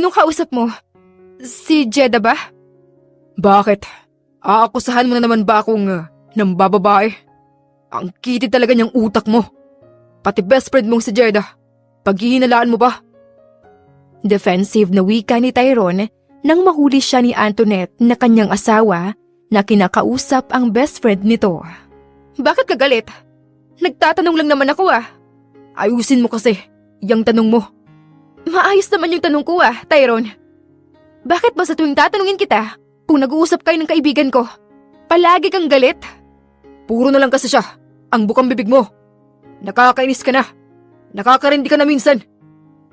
Sinong kausap mo? Si Jeda ba? Bakit? Aakusahan mo na naman ba akong nambababae? Ang kitid talaga niyang utak mo. Pati best friend mong si Jeda, paghihinalaan mo ba? Defensive na wika ni Tyrone nang mahuli siya ni Antoinette na kanyang asawa na kinakausap ang best friend nito. Bakit ka galit? Nagtatanong lang naman ako Ayusin mo kasi, yung tanong mo. Maayos naman yung tanong ko Tyrone. Bakit ba sa tuwing tatanungin kita kung nag-uusap kayo ng kaibigan ko, palagi kang galit? Puro na lang kasi siya, ang bukang bibig mo. Nakakainis ka na. Nakakarindi ka na minsan.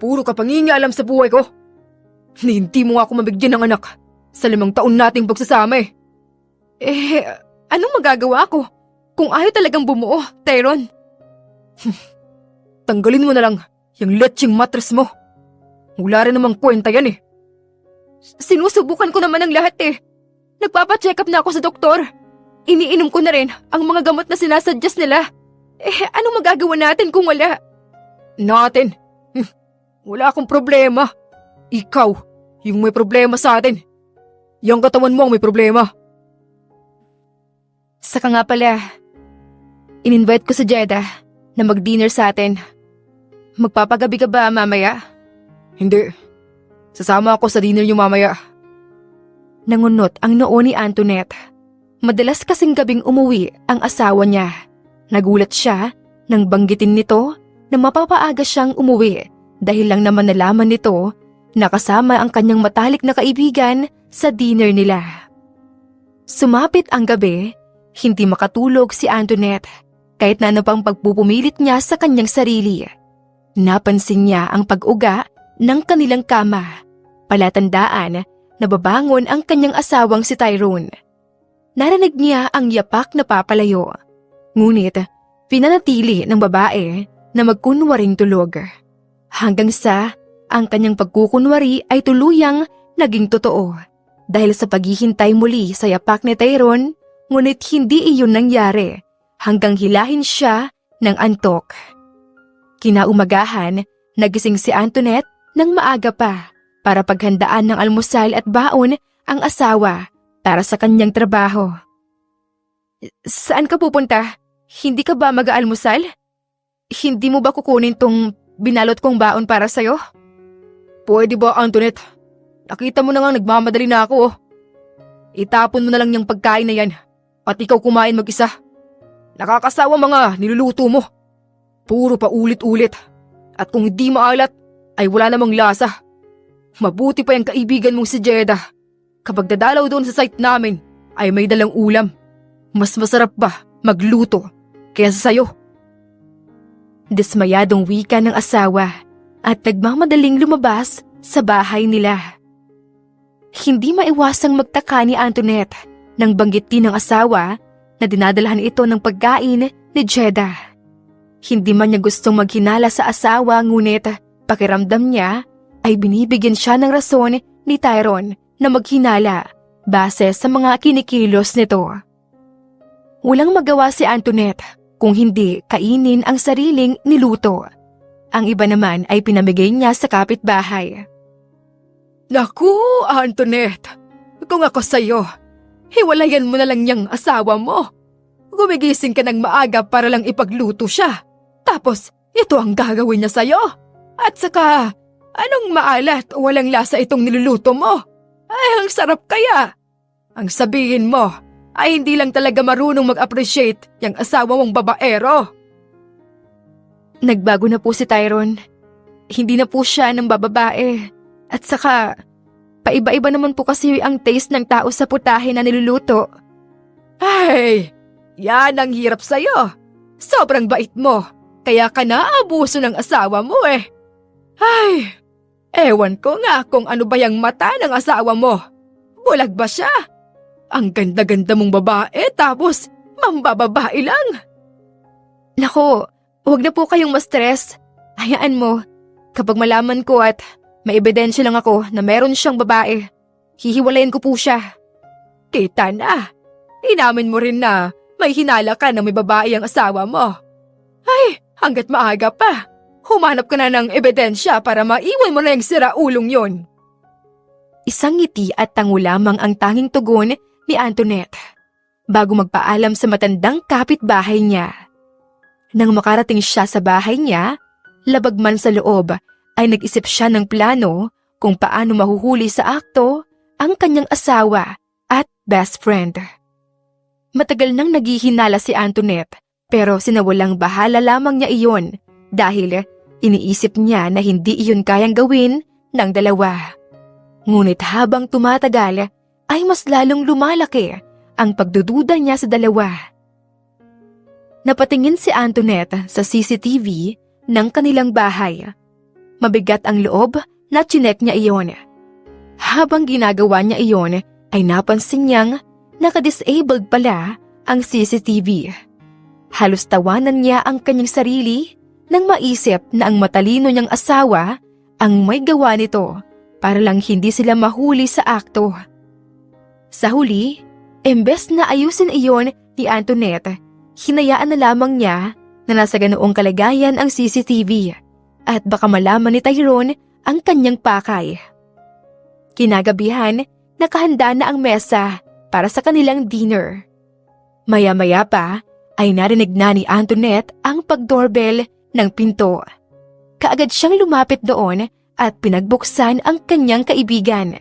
Puro ka pangingialam sa buhay ko. Hindi mo nga ako mabigyan ng anak sa 5 taon nating pagsasama Anong magagawa ko kung ayaw talagang bumuo, Tyrone? Tanggalin mo na lang yung lecheng mattress mo. Wala rin namang kwenta yan Sinusubukan ko naman ang lahat Nagpapacheck up na ako sa doktor. Iniinom ko na rin ang mga gamot na sinasuggest nila. Anong magagawa natin kung wala? Natin? Wala akong problema. Ikaw, yung may problema sa atin. Yung katawan mo ang may problema. Saka nga pala, in-invite ko si Jeda na mag-dinner sa atin. Magpapagabi ka ba mamaya? Hindi. Sasama ako sa dinner niyo mamaya. Nangunot ang noo ni Antoinette. Madalas kasing gabing umuwi ang asawa niya. Nagulat siya nang banggitin nito na mapapaaga siyang umuwi dahil lang naman nalaman nito na kasama ang kanyang matalik na kaibigan sa dinner nila. Sumapit ang gabi, hindi makatulog si Antoinette kahit na ano pang pagpupumilit niya sa kanyang sarili. Napansin niya ang pag-uga ng kanilang kama, palatandaan na babangon ang kanyang asawang si Tyrone. Narinig niya ang yapak na papalayo, ngunit pinanatili ng babae na magkunwaring tulog. Hanggang sa ang kanyang pagkukunwari ay tuluyang naging totoo dahil sa paghihintay muli sa yapak ni Tyrone, ngunit hindi iyon nangyari hanggang hilahin siya ng antok. Kinaumagahan, nagising si Antoinette ng maaga pa para paghandaan ng almusal at baon ang asawa para sa kanyang trabaho. Saan ka pupunta? Hindi ka ba mag-aalmusal? Hindi mo ba kukunin tong binalot kong baon para sa'yo? Pwede ba, Antoinette? Nakita mo na nga nagmamadali na ako. Itapon mo na lang yung pagkain na yan at ikaw kumain mag-isa. Nakakasawa mga niluluto mo. Puro pa ulit-ulit. At kung hindi maalat, ay wala namang lasa. Mabuti pa yung kaibigan mong si Jeda. Kapag dadalaw doon sa site namin, ay may dalang ulam. Mas masarap ba magluto kaysa sa'yo? Dismayadong wika ng asawa at nagmamadaling lumabas sa bahay nila. Hindi maiwasang magtaka ni Antoinette nang banggitin ng asawa na dinadalhan ito ng pagkain ni Jeda. Hindi man niya gustong maghinala sa asawa, ngunit pakiramdam niya ay binibigyan siya ng rason ni Tyrone na maghinala base sa mga kinikilos nito. Walang magawa si Antoinette kung hindi kainin ang sariling niluto. Ang iba naman ay pinamigay niya sa kapitbahay. Naku, Antoinette, kung ako sa'yo, hiwalayan mo na lang niyang asawa mo. Gumigising ka ng maaga para lang ipagluto siya. Tapos, ito ang gagawin niya sa'yo. At saka, anong maalat o walang lasa itong niluluto mo? Ay, ang sarap kaya. Ang sabihin mo ay hindi lang talaga marunong mag-appreciate yung asawa mong babaero. Nagbago na po si Tyrone. Hindi na po siya ng bababae. At saka, paiba-iba naman po kasi ang taste ng tao sa putahe na niluluto. Ay, yan ang hirap sa'yo. Sobrang bait mo. Kaya ka naabuso ng asawa mo Ay, ewan ko nga kung ano ba yung mata ng asawa mo. Bulag ba siya? Ang ganda-ganda mong babae tapos mambababae lang. Nako, huwag na po kayong ma-stress. Hayaan mo, kapag malaman ko at may ebidensya lang ako na meron siyang babae, hihiwalayin ko po siya. Kita na. Inamin mo rin na may hinala ka na may babae ang asawa mo. Ay, hanggat maaga pa. Humanap ka na ng ebidensya para maiwan mo na yung siraulong yon. Isang ngiti at tango lamang ang tanging tugon ni Antoinette bago magpaalam sa matandang kapitbahay niya. Nang makarating siya sa bahay niya, labag man sa loob ay nag-isip siya ng plano kung paano mahuhuli sa akto ang kanyang asawa at best friend. Matagal nang naghihinala si Antoinette pero sinawalang bahala lamang niya iyon dahil iniisip niya na hindi iyon kayang gawin ng dalawa. Ngunit habang tumatagal ay mas lalong lumalaki ang pagdududa niya sa dalawa. Napatingin si Antoinette sa CCTV ng kanilang bahay. Mabigat ang loob na chinek niya iyon. Habang ginagawa niya iyon ay napansin niyang naka-disabled pala ang CCTV. Halos tawanan niya ang kanyang sarili nang maisip na ang matalino niyang asawa ang may gawa nito para lang hindi sila mahuli sa akto. Sa huli, embes na ayusin iyon ni Antoinette, hinayaan na lamang niya na nasa ganoong kalagayan ang CCTV at baka malaman ni Tyrone ang kanyang pakay. Kinagabihan, nakahanda na ang mesa para sa kanilang dinner. Maya-maya pa ay narinig na ni Antoinette ang pag-doorbell ng pinto. Kaagad siyang lumapit doon at pinagbuksan ang kanyang kaibigan.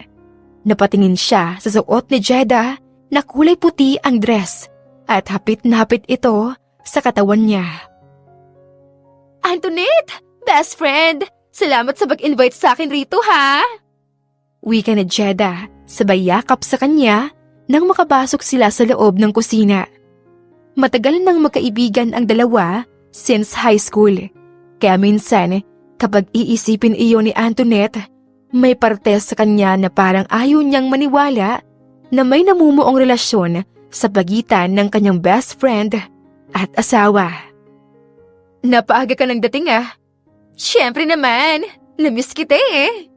Napatingin siya sa suot ni Jeda na kulay puti ang dress at hapit na hapit ito sa katawan niya. Antoinette! Best friend! Salamat sa pag-invite sa akin rito ha! Wika ni Jeda sabay yakap sa kanya nang makapasok sila sa loob ng kusina. Matagal nang magkaibigan ang dalawa since high school, kaya minsan kapag iisipin iyon ni Antoinette, may parte sa kanya na parang ayaw niyang maniwala na may namumuong relasyon sa pagitan ng kanyang best friend at asawa. Napaaga ka nang dating ah. Siyempre naman, namiss kita eh.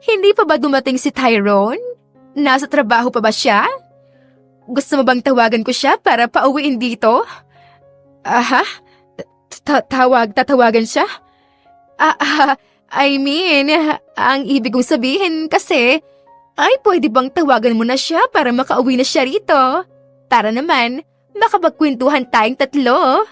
Hindi pa ba dumating si Tyrone? Nasa trabaho pa ba siya? Gusto mo bang tawagan ko siya para pauwiin dito? Aha? Tatawagan siya? I mean, ang ibig kong sabihin kasi, ay pwede bang tawagan mo na siya para makauwi na siya rito? Tara naman, makapagkwentuhan tayong tatlo.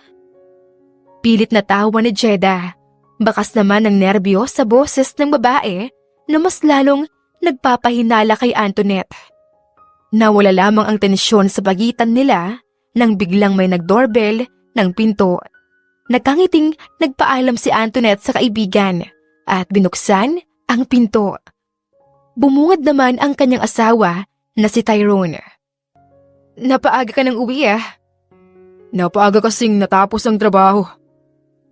Pilit na tawa ni Jeda. Bakas naman ng nerbyo sa boses ng babae na mas lalong nagpapahinala kay Antoinette. Nawala lamang ang tensyon sa pagitan nila nang biglang may nag-doorbell ng pinto. Nagkangiting nagpaalam si Antoinette sa kaibigan at binuksan ang pinto. Bumungad naman ang kanyang asawa na si Tyrone. Napaaga ka ng uwi ah. Napaaga kasing natapos ang trabaho.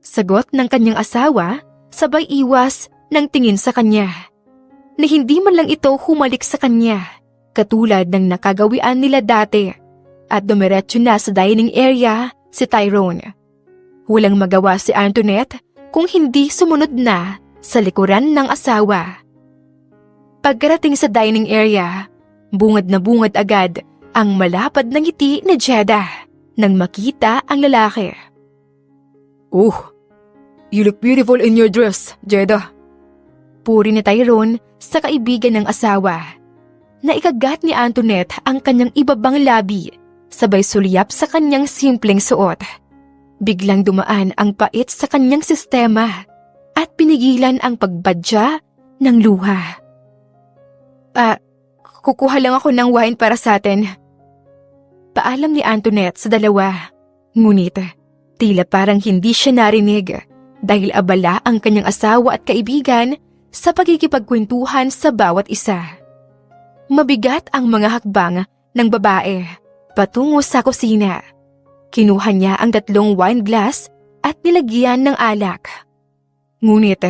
Sagot ng kanyang asawa sabay iwas ng tingin sa kanya. Na hindi man lang ito humalik sa kanya katulad ng nakagawian nila dati at dumiretso na sa dining area si Tyrone. Walang magawa si Antoinette kung hindi sumunod na sa likuran ng asawa. Pagkarating sa dining area, bungad na bungad agad ang malapad na ngiti ni Jeda nang makita ang lalaki. Oh, you look beautiful in your dress, Jeda. Puri ni Tyrone sa kaibigan ng asawa. Naikagat ni Antoinette ang kanyang ibabang labi, sabay sulyap sa kanyang simpleng suot. Biglang dumaan ang pait sa kanyang sistema at pinigilan ang pagbadya ng luha. Kukuha lang ako ng wine para sa atin. Paalam ni Antoinette sa dalawa. Ngunit, tila parang hindi siya narinig dahil abala ang kanyang asawa at kaibigan sa pagkikipagkwentuhan sa bawat isa. Mabigat ang mga hakbang ng babae patungo sa kusina. Kinuha niya ang 3 wine glass at nilagyan ng alak. Ngunit,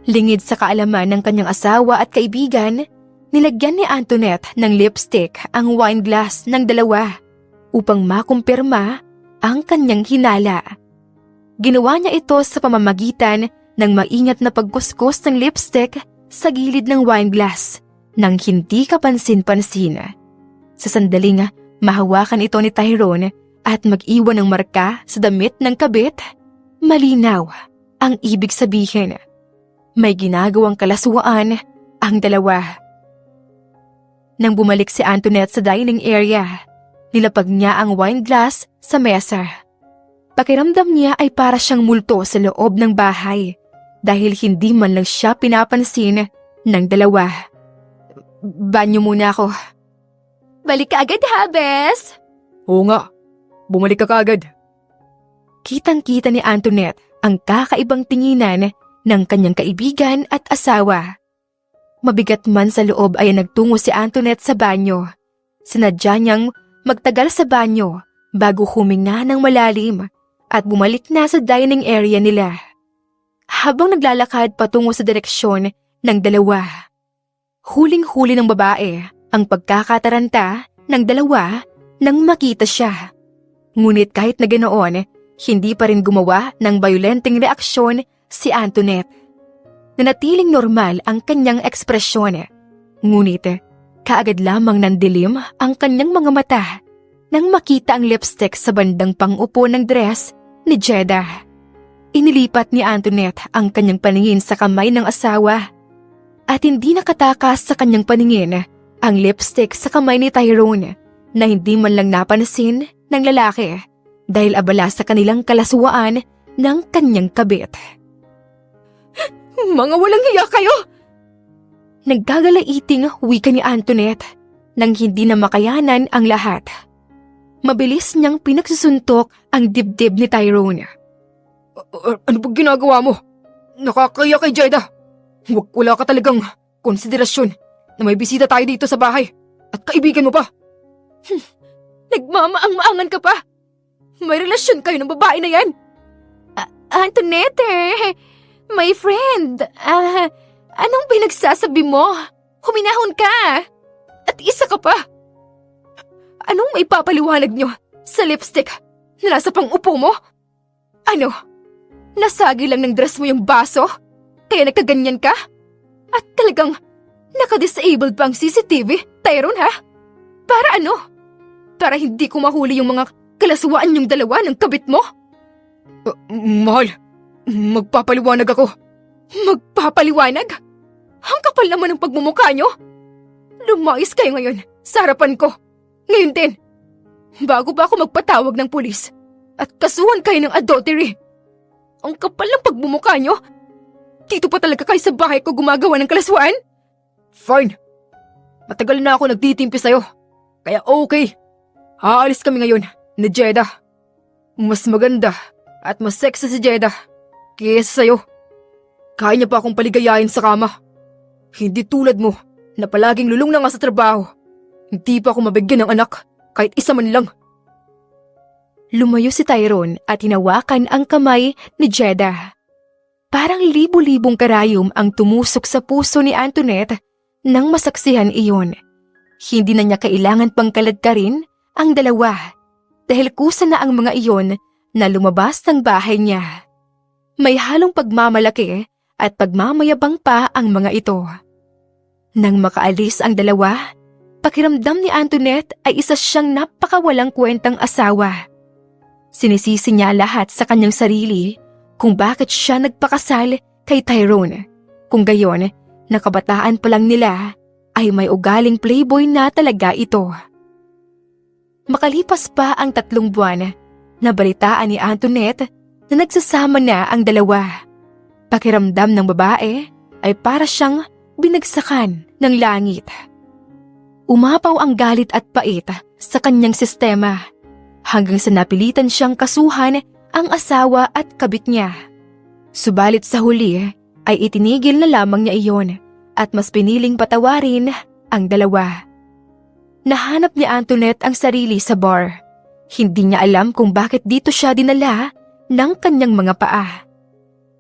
lingid sa kaalaman ng kanyang asawa at kaibigan, nilagyan ni Antoinette ng lipstick ang wine glass ng dalawa upang makumpirma ang kanyang hinala. Ginawa niya ito sa pamamagitan ng maingat na pagkuskus ng lipstick sa gilid ng wine glass nang hindi kapansin-pansin. Sa sandaling mahawakan ito ni Tyrone at mag-iwan ng marka sa damit ng kabit, malinaw ang ibig sabihin. May ginagawang kalaswaan ang dalawa. Nang bumalik si Antoinette sa dining area, nilapag niya ang wine glass sa mesa. Pakiramdam niya ay para siyang multo sa loob ng bahay dahil hindi man lang siya pinapansin ng dalawa. Banyo muna ako. Balik ka agad ha, Bes? Oo nga, bumalik ka kaagad. Kitang-kita ni Antoinette ang kakaibang tinginan ng kanyang kaibigan at asawa. Mabigat man sa loob ay nagtungo si Antoinette sa banyo. Sinadya niyang magtagal sa banyo bago huminga ng malalim at bumalik na sa dining area nila. Habang naglalakad patungo sa direksyon ng dalawa, huling-huli ng babae ang pagkakataranta ng dalawa nang makita siya. Ngunit kahit na ganoon, hindi pa rin gumawa ng bayolenteng reaksyon si Antoinette. Nanatiling normal ang kanyang ekspresyon. Ngunit kaagad lamang nandilim ang kanyang mga mata nang makita ang lipstick sa bandang pangupo ng dress ni Jeda. Inilipat ni Antoinette ang kanyang paningin sa kamay ng asawa at hindi nakatakas sa kanyang paningin ang lipstick sa kamay ni Tyrone na hindi man lang napansin ng lalaki dahil abala sa kanilang kalaswaan ng kanyang kabit. Mga walang hiya kayo! Nagkagalaiting wika ni Antoinette nang hindi na makayanan ang lahat. Mabilis niyang pinagsusuntok ang dibdib ni Tyrone. Ano ba ginagawa mo? Nakakaya kay Jeda. Wala ka talagang konsiderasyon na may bisita tayo dito sa bahay at kaibigan mo pa. Nagmamaang-maangan ka pa. May relasyon kayo ng babae na yan. Antoinette, my friend, anong pinagsasabi mo? Huminahon ka. At isa ka pa. Anong may papaliwanag nyo sa lipstick na nasa pang-upo mo? Ano? Nasagi lang ng dress mo yung baso? Kaya nagkaganyan ka? At talagang naka-disabled pa ang CCTV, Tyrone ha? Para ano? Para hindi ko mahuli yung mga kalaswaan yung dalawa ng kabit mo? Mahal, magpapaliwanag ako. Magpapaliwanag? Ang kapal naman ng pagmumukha nyo. Lumayas kayo ngayon sa harapan ko. Ngayon din. Bago ba ako magpatawag ng pulis at kasuhan kayo ng adultery. Ang kapal ng pagmumukha nyo. Dito pa talaga kayo sa bahay ko gumagawa ng kalaswaan? Fine. Matagal na ako nagtitimpi sa'yo. Kaya okay. Aalis kami ngayon ni Jeda. Mas maganda at mas sexy si Jeda kaysa sa'yo. Kaya niya pa akong paligayahin sa kama. Hindi tulad mo na palaging lulong na nga sa trabaho. Hindi pa ako mabigyan ng anak kahit isa man lang. Lumayo si Tyrone at hinawakan ang kamay ni Jeda. Parang libu-libong karayom ang tumusok sa puso ni Antoinette nang masaksihan iyon. Hindi na niya kailangan pang kaladkarin ang dalawa dahil kusa na ang mga iyon na lumabas ng bahay niya. May halong pagmamalaki at pagmamayabang pa ang mga ito. Nang makaalis ang dalawa, pakiramdam ni Antoinette ay isa siyang napakawalang kwentang asawa. Sinisisi niya lahat sa kanyang sarili kung bakit siya nagpakasal kay Tyrone. Kung gayon, nakabataan pa lang nila ay may ugaling playboy na talaga ito. Makalipas pa ang 3 buwan, nabalitaan ni Antoinette na nagsasama na ang dalawa. Pakiramdam ng babae ay para siyang binagsakan ng langit. Umapaw ang galit at pait sa kanyang sistema hanggang sa napilitan siyang kasuhan ang asawa at kabit niya. Subalit sa huli ay itinigil na lamang niya iyon at mas piniling patawarin ang dalawa. Nahanap ni Antoinette ang sarili sa bar. Hindi niya alam kung bakit dito siya dinala ng kanyang mga paa.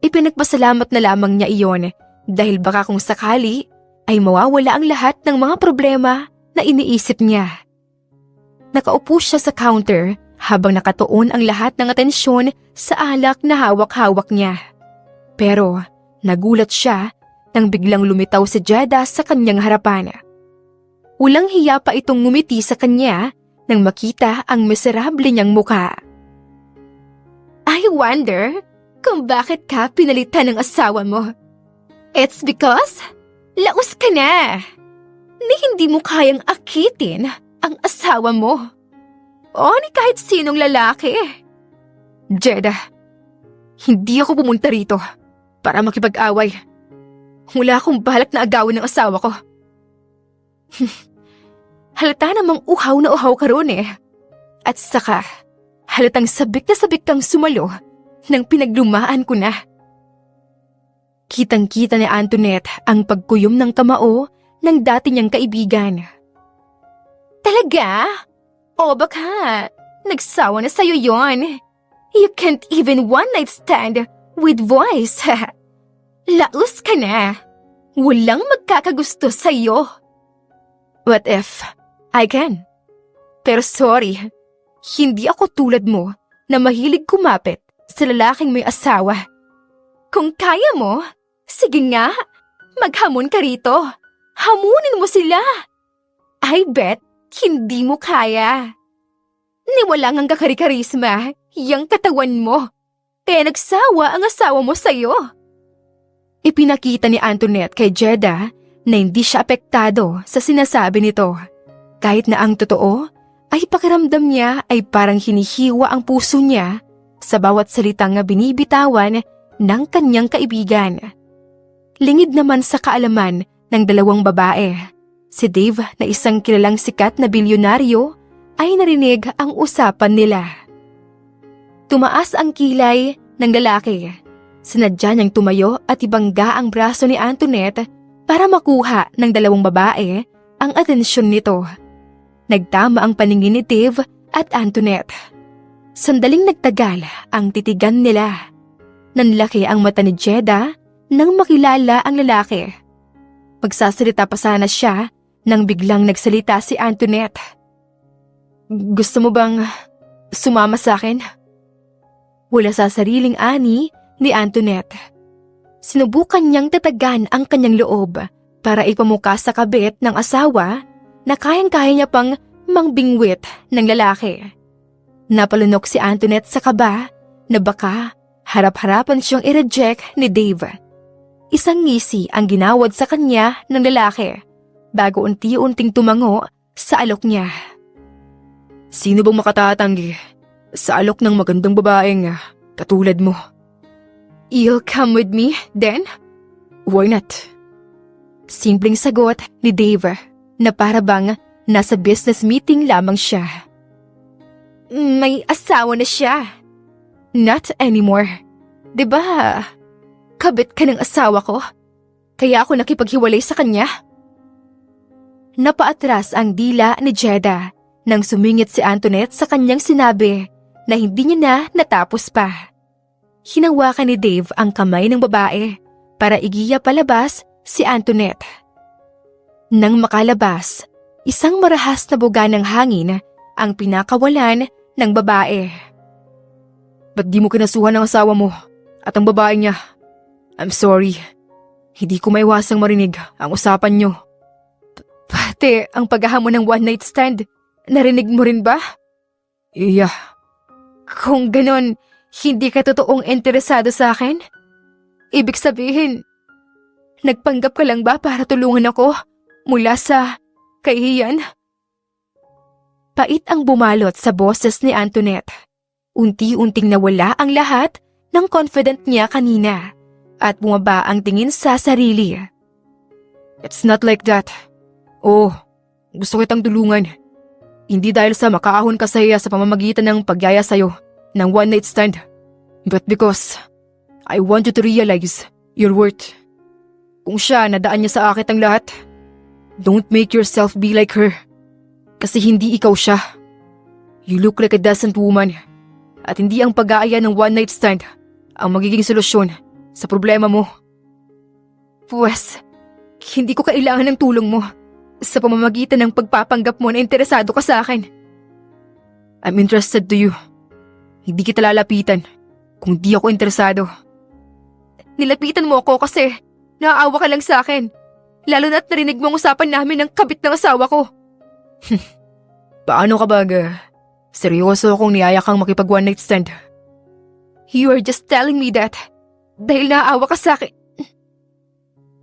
Ipinagpasalamat na lamang niya iyon dahil baka kung sakali ay mawawala ang lahat ng mga problema na iniisip niya. Nakaupo siya sa counter habang nakatuon ang lahat ng atensyon sa alak na hawak-hawak niya. Pero nagulat siya nang biglang lumitaw si Jeda sa kanyang harapan. Walang hiya pa itong ngumiti sa kanya nang makita ang miserable niyang muka. I wonder kung bakit ka pinalitan ng asawa mo. It's because Laos ka na! Ni hindi mo kayang akitin ang asawa mo. O ni kahit sinong lalaki. Jeda, hindi ako pumunta rito para makipag-away. Wala akong balak na agawin ng asawa ko. Halata namang uhaw na uhaw ka ron eh. At saka, halatang sabik na sabik kang sumalo nang pinaglumaan ko na. Kitang-kita ni Antoinette ang pagkuyom ng kamao ng dati niyang kaibigan. Talaga? O baka, nagsawa na sa'yo yon. You can't even one night stand with voice. Laos ka na. Walang magkakagusto sa'yo. What if I can? Pero sorry, hindi ako tulad mo na mahilig kumapit sa lalaking may asawa. Kung kaya mo, sige nga, maghamon ka rito. Hamunin mo sila. I bet hindi mo kaya. Niwala ngang kakari-karisma, yang katawan mo. Kaya nagsawa ang asawa mo sa'yo. Ipinakita ni Antoinette kay Jeda na hindi siya apektado sa sinasabi nito. Kahit na ang totoo ay pakiramdam niya ay parang hinihiwa ang puso niya sa bawat salitang binibitawan ng kanyang kaibigan. Lingid naman sa kaalaman ng dalawang babae. Si Dave na isang kilalang sikat na bilyonaryo ay narinig ang usapan nila. Tumaas ang kilay ng lalaki. Sinadya niyang tumayo at ibangga ang braso ni Antoinette para makuha ng dalawang babae ang atensyon nito. Nagtama ang paningin ni Dave at Antoinette. Sandaling nagtagal ang titigan nila. Nanlaki ang mata ni Jeda nang makilala ang lalaki. Magsasalita pa sana siya nang biglang nagsalita si Antoinette. Gusto mo bang sumama sa akin? Wala sa sariling ani ni Antoinette. Sinubukan niyang tatagan ang kanyang loob para ipamuka sa kabit ng asawa na kayang-kaya niya pang mangbingwit ng lalaki. Napalunok si Antoinette sa kaba na baka harap-harapan siyang i-reject ni Dave. Isang ngisi ang ginawad sa kanya ng lalaki bago unti-unting tumango sa alok niya. Sino bang makatatanggi sa alok ng magandang babaeng katulad mo? You'll come with me, then? Why not? Simpleng sagot ni Dave na para bang nasa business meeting lamang siya. May asawa na siya. Not anymore. 'Di ba? Kabit ka ng asawa ko. Kaya ako nakipaghiwalay sa kanya. Napaatras ang dila ni Jeda nang sumingit si Antoinette sa kanyang sinabi na hindi niya na natapos pa. Hinawakan ni Dave ang kamay ng babae para igiya palabas si Antoinette. Nang makalabas, isang marahas na buga ng hangin ang pinakawalan ng babae. Ba't di mo kinasuhan ng asawa mo at ang babae niya? I'm sorry. Hindi ko maiwasang marinig ang usapan niyo. Pati ang paghahamon ng one night stand, narinig mo rin ba? Iya. Kung ganon, hindi ka totoong interesado sa akin? Ibig sabihin, nagpanggap ka lang ba para tulungan ako mula sa kahihiyan? Pait ang bumalot sa boses ni Antoinette. Unti-unting nawala ang lahat ng confident niya kanina at bumaba ang tingin sa sarili. It's not like that. Oh, gusto kitang tulungan. Hindi dahil sa makaahon ka sa iya sa pamamagitan ng pagyaya sa'yo ng one night stand, but because I want you to realize your worth. Kung siya nadaan niya sa akit ang lahat, don't make yourself be like her. Kasi hindi ikaw siya. You look like a decent woman. At hindi ang pag-aaya ng one night stand ang magiging solusyon sa problema mo. Pues, hindi ko kailangan ng tulong mo sa pamamagitan ng pagpapanggap mo na interesado ka sa akin. I'm interested to you. Hindi kita lalapitan kung di ako interesado. Nilapitan mo ako kasi naaawa ka lang sa akin. Lalo na't narinig mo ang usapan namin ng kabit ng asawa ko. Paano ka ba? Seryoso akong niyaya kang makipag one night stand. You are just telling me that dahil naaawa ka sa akin.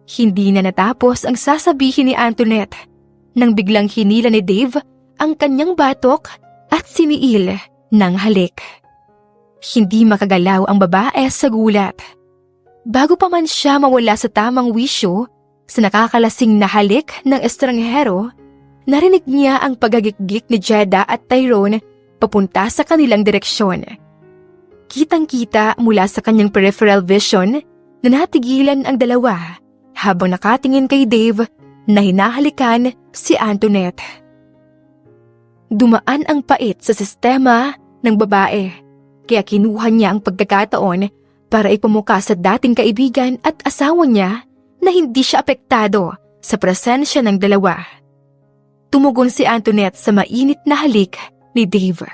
Hindi na natapos ang sasabihin ni Antoinette nang biglang hinila ni Dave ang kanyang batok at siniil ng halik. Hindi makagalaw ang babae sa gulat. Bago pa man siya mawala sa tamang wisyo sa nakakalasing na halik ng estranghero, narinig niya ang pagagikgik ni Jeda at Tyrone papunta sa kanilang direksyon. Kitang-kita mula sa kanyang peripheral vision na natigilan ang dalawa habang nakatingin kay Dave na hinahalikan si Antoinette. Dumaan ang pait sa sistema ng babae, kaya kinuha niya ang pagkakataon para ipamuka sa dating kaibigan at asawa niya na hindi siya apektado sa presensya ng dalawa. Tumugon si Antoinette sa mainit na halik ni Dave.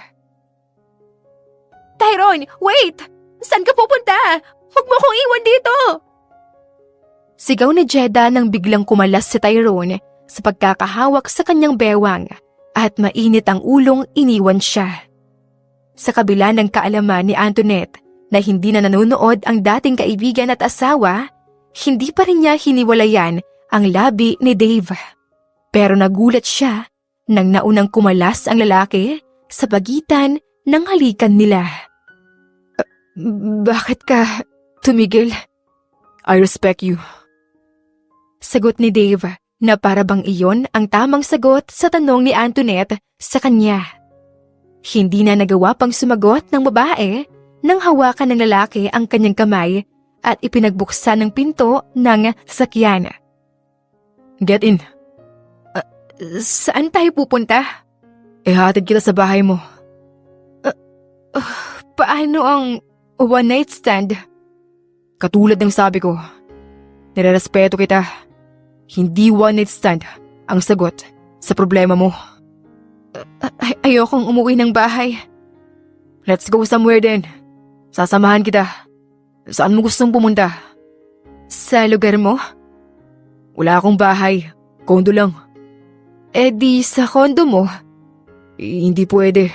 Tyrone, wait! Saan ka pupunta? Huwag mo akong iwan dito! Sigaw ni Jeda nang biglang kumalas si Tyrone sa pagkakahawak sa kanyang bewang at mainit ang ulong iniwan siya. Sa kabila ng kaalaman ni Antoinette na hindi na nanonood ang dating kaibigan at asawa, hindi pa rin niya hiniwalayan ang labi ni Dave. Pero nagulat siya nang naunang kumalas ang lalaki sa pagitan ng halikan nila. Bakit ka tumigil? I respect you. Sagot ni Dave na para bang iyon ang tamang sagot sa tanong ni Antoinette sa kanya. Hindi na nagawa pang sumagot ng babae nang hawakan ng lalaki ang kanyang kamay at ipinagbuksan ng pinto ng sasakyan. Get in. Saan tayo pupunta? Ihatid kita sa bahay mo. Paano ang one night stand? Katulad ng sabi ko, nirerespeto kita. Hindi one night stand ang sagot sa problema mo. Ayokong umuwi ng bahay. Let's go somewhere then. Sasamahan kita. Saan mo gustong pumunta? Sa lugar mo? Wala akong bahay. Kondo lang. Eh di sa kondo mo? Hindi pwede.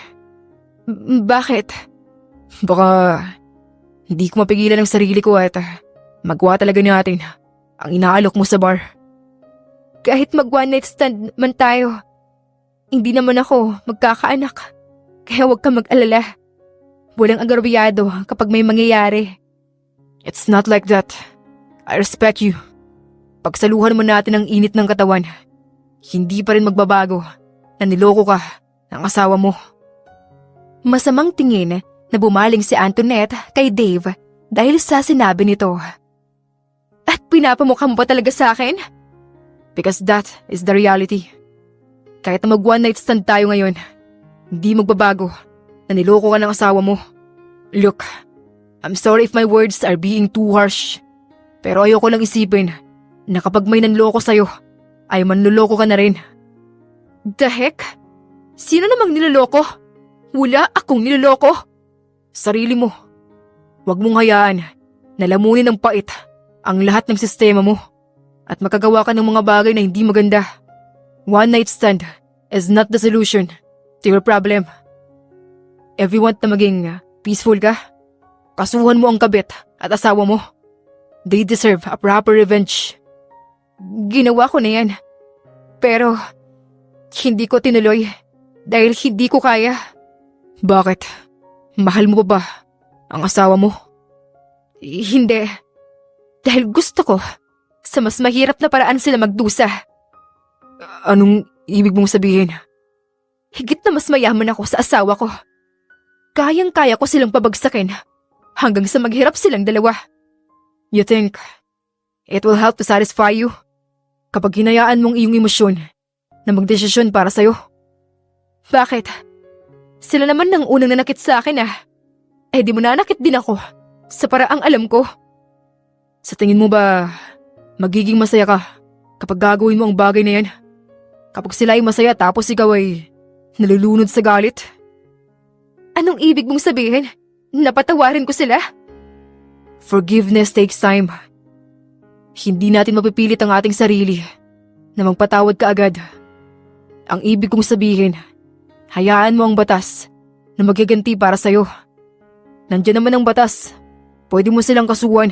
Bakit? Baka hindi ko mapigilan ang sarili ko at magawa talaga natin ang inaalok mo sa bar. Kahit mag one night stand man tayo, hindi naman ako magkakaanak. Kaya huwag ka mag-alala. Walang agrabyado kapag may mangyayari. It's not like that. I respect you. Pagsaluhan mo natin ang init ng katawan, hindi pa rin magbabago na niloko ka ng asawa mo. Masamang tingin na bumaling si Antoinette kay Dave dahil sa sinabi nito. At pinapamukha mo pa talaga sa akin? Because that is the reality. Kahit na mag one night stand tayo ngayon, hindi magbabago na niloko ka ng asawa mo. Look, I'm sorry if my words are being too harsh. Pero ayoko lang isipin na kapag may nanloko sa'yo, ay manluloko ka na rin. The heck? Sino namang niloloko? Wala akong niloloko. Sarili mo. Huwag mong hayaan na lamunin ng pait ang lahat ng sistema mo at makagawa ka ng mga bagay na hindi maganda. One night stand is not the solution to your problem. If you want na maging peaceful ka, kasuhan mo ang kabit at asawa mo. They deserve a proper revenge. Ginawa ko na yan. Pero hindi ko tinuloy dahil hindi ko kaya. Bakit? Mahal mo ba ang asawa mo? Hindi. Dahil gusto ko sa mas mahirap na paraan sila magdusa. Anong ibig mong sabihin? Higit na mas mayaman ako sa asawa ko. Kayang-kaya ko silang pabagsakin hanggang sa maghirap silang dalawa. You think it will help to satisfy you kapag hinayaan mong iyong emosyon na magdesisyon para sa'yo? Bakit? Sila naman nang unang nanakit sa akin Eh di mo nanakit din ako sa paraang alam ko. Sa tingin mo ba magiging masaya ka kapag gagawin mo ang bagay na yan? Kapag sila ay masaya tapos ikaw ay nalulunod sa galit? Anong ibig mong sabihin? Napatawarin ko sila? Forgiveness takes time. Hindi natin mapipilit ang ating sarili na magpatawad ka agad. Ang ibig kong sabihin, hayaan mo ang batas na maggaganti para sa'yo. Nandiyan naman ang batas. Pwede mo silang kasuhan.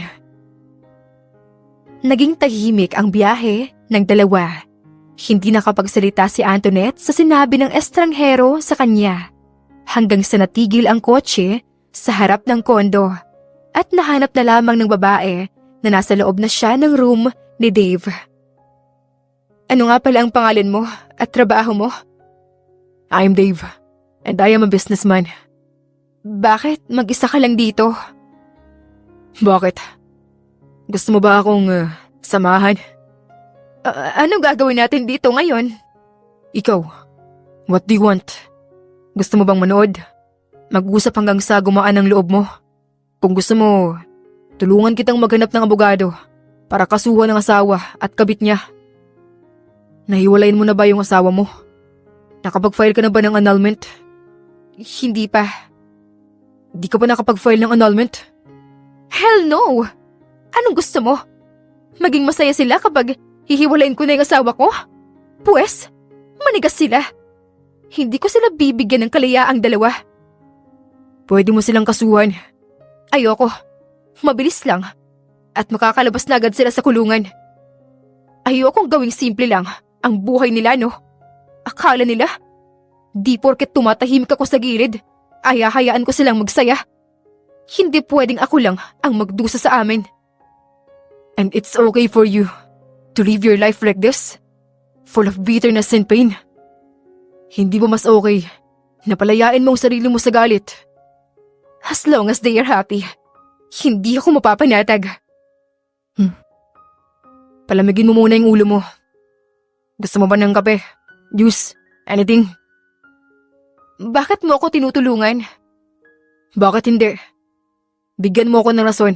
Naging tahimik ang biyahe ng dalawa. Hindi nakapagsalita si Antoinette sa sinabi ng estranghero sa kanya. Hanggang sa natigil ang kotse sa harap ng kondo at nahanap na lamang ng babae na nasa loob na siya ng room ni Dave. Ano nga pala ang pangalan mo at trabaho mo? I'm Dave, and I am a businessman. Bakit mag-isa ka lang dito? Bakit? Gusto mo ba akong samahan? Ano gagawin natin dito ngayon? Ikaw, what do you want? Gusto mo bang manood? Mag-usap hanggang sa gumaan ang loob mo. Kung gusto mo, tulungan kitang maghanap ng abogado para kasuhan ng asawa at kabit niya. Nahiwalayin mo na ba yung asawa mo? Nakapag-file ka na ba ng annulment? Hindi pa. Di ka pa nakapag-file ng annulment? Hell no! Anong gusto mo? Maging masaya sila kapag hihiwalayin ko na yung asawa ko? Pwes, manigas sila. Hindi ko sila bibigyan ng kalayaang dalawa. Pwede mo silang kasuhan. Ayoko. Mabilis lang. At makakalabas na agad sila sa kulungan. Ayokong gawing simple lang ang buhay nila, no? Akala nila, di porket tumatahimik ako sa gilid, ay hahayaan ko silang magsaya. Hindi pwedeng ako lang ang magdusa sa amin. And it's okay for you to live your life like this? Full of bitterness and pain? Hindi ba mas okay na palayain mo ang sarili mo sa galit? As long as they are happy, hindi ako mapapanatag. Palamigin mo muna yung ulo mo. Gusto mo ba ng kape? Juice? Anything? Bakit mo ako tinutulungan? Bakit hindi? Bigyan mo ako ng rason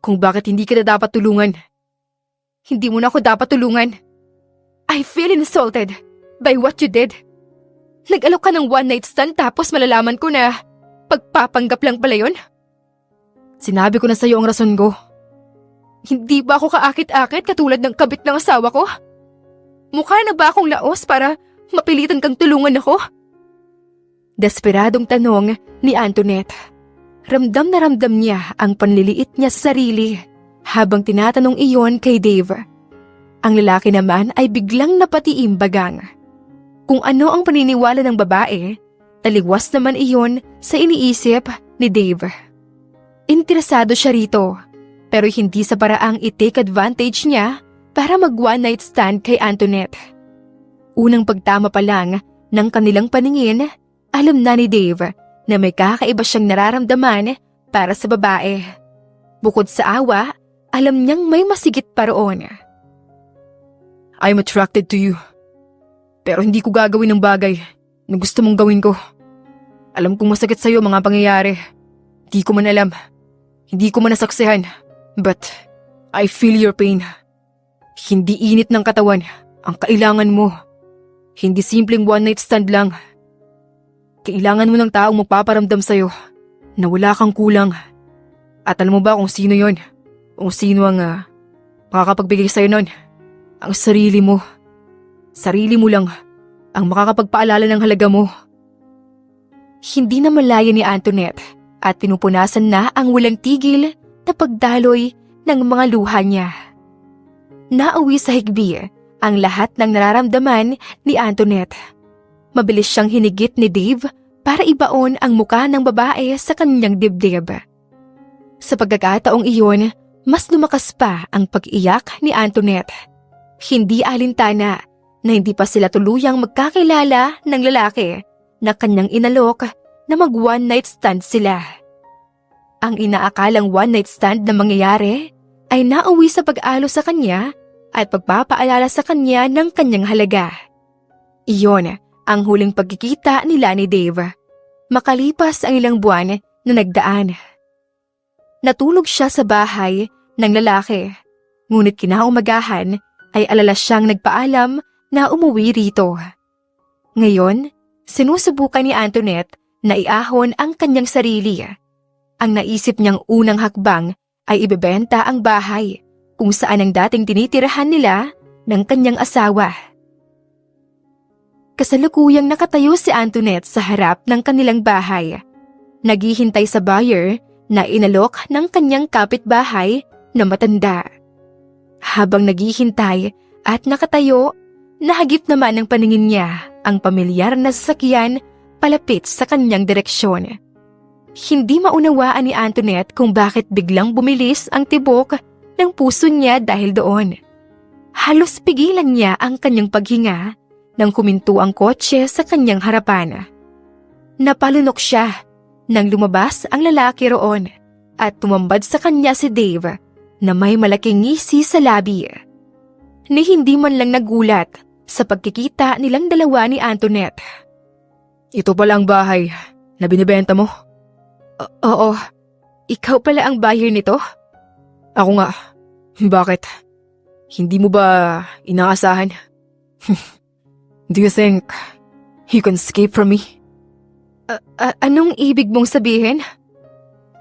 kung bakit hindi kita dapat tulungan. Hindi mo na ako dapat tulungan. I feel insulted by what you did. Nag-alok ka ng one night stand tapos malalaman ko na pagpapanggap lang pala yun? Sinabi ko na sa'yo ang rason ko. Hindi ba ako kaakit-akit katulad ng kabit ng asawa ko? Mukha na ba akong laos para mapilitan kang tulungan ako? Desperadong tanong ni Antoinette. Ramdam na ramdam niya ang panliliit niya sa sarili habang tinatanong iyon kay Dave. Ang lalaki naman ay biglang napatiimbagang. Kung ano ang paniniwala ng babae, taligwas naman iyon sa iniisip ni Dave. Interesado siya rito, pero hindi sa paraang i-take advantage niya para mag-one night stand kay Antoinette. Unang pagtama pa lang ng kanilang paningin, alam na ni Dave na may kakaiba siyang nararamdaman para sa babae. Bukod sa awa, alam niyang may masigit pa roon. I'm attracted to you. Pero hindi ko gagawin ng bagay na gusto mong gawin ko. Alam kong masakit sa'yo mga pangyayari. Di ko man alam. Hindi ko man nasaksihan. But I feel your pain. Hindi init ng katawan ang kailangan mo. Hindi simpleng one night stand lang. Kailangan mo ng taong magpaparamdam sa'yo na wala kang kulang. At alam mo ba kung sino yon? Kung sino ang makakapagbigay sa'yo nun? Ang sarili mo. Sarili mo lang ang makakapagpaalala ng halaga mo. Hindi na malaya ni Antoinette at pinupunasan na ang walang tigil na pagdaloy ng mga luha niya. Nauwi sa higbi ang lahat ng nararamdaman ni Antoinette. Mabilis siyang hinigit ni Dave para ibaon ang muka ng babae sa kanyang dibdib. Sa pagkakataong iyon, mas lumakas pa ang pag-iyak ni Antoinette. Hindi alintana na hindi pa sila tuluyang magkakilala ng lalaki na kanyang inalok na mag-one night stand sila. Ang inaakalang one night stand na mangyayari ay nauwi sa pag-alo sa kanya at pagpapaalala sa kanya ng kanyang halaga. Iyon ang huling pagkikita nila ni Dave. Makalipas ang ilang buwan na nagdaan. Natulog siya sa bahay ng lalaki, ngunit kinaumagahan ay alala siyang nagpaalam na umuwi rito. Ngayon, sinusubukan ni Antoinette na iahon ang kanyang sarili. Ang naisip niyang unang hakbang ay ibebenta ang bahay kung saan ang dating tinitirahan nila ng kanyang asawa. Kasalukuyang nakatayo si Antoinette sa harap ng kanilang bahay. Naghihintay sa buyer na inalok ng kanyang kapitbahay na matanda. Habang naghihintay at nakatayo, nahagip naman ng paningin niya ang pamilyar na sasakyan palapit sa kanyang direksyon. Hindi maunawaan ni Antoinette kung bakit biglang bumilis ang tibok ng puso niya dahil doon. Halos pigilan niya ang kanyang paghinga nang huminto ang kotse sa kanyang harapan. Napalunok siya nang lumabas ang lalaki roon at tumambad sa kanya si Dave na may malaking ngisi sa labi. Ni hindi man lang nagulat sa pagkikita nilang dalawa ni Antoinette. Ito pala ang bahay na binibenta mo? Oo, ikaw pala ang buyer nito? Ako nga. Bakit? Hindi mo ba inaasahan? Do you think you can escape from me? Anong ibig mong sabihin?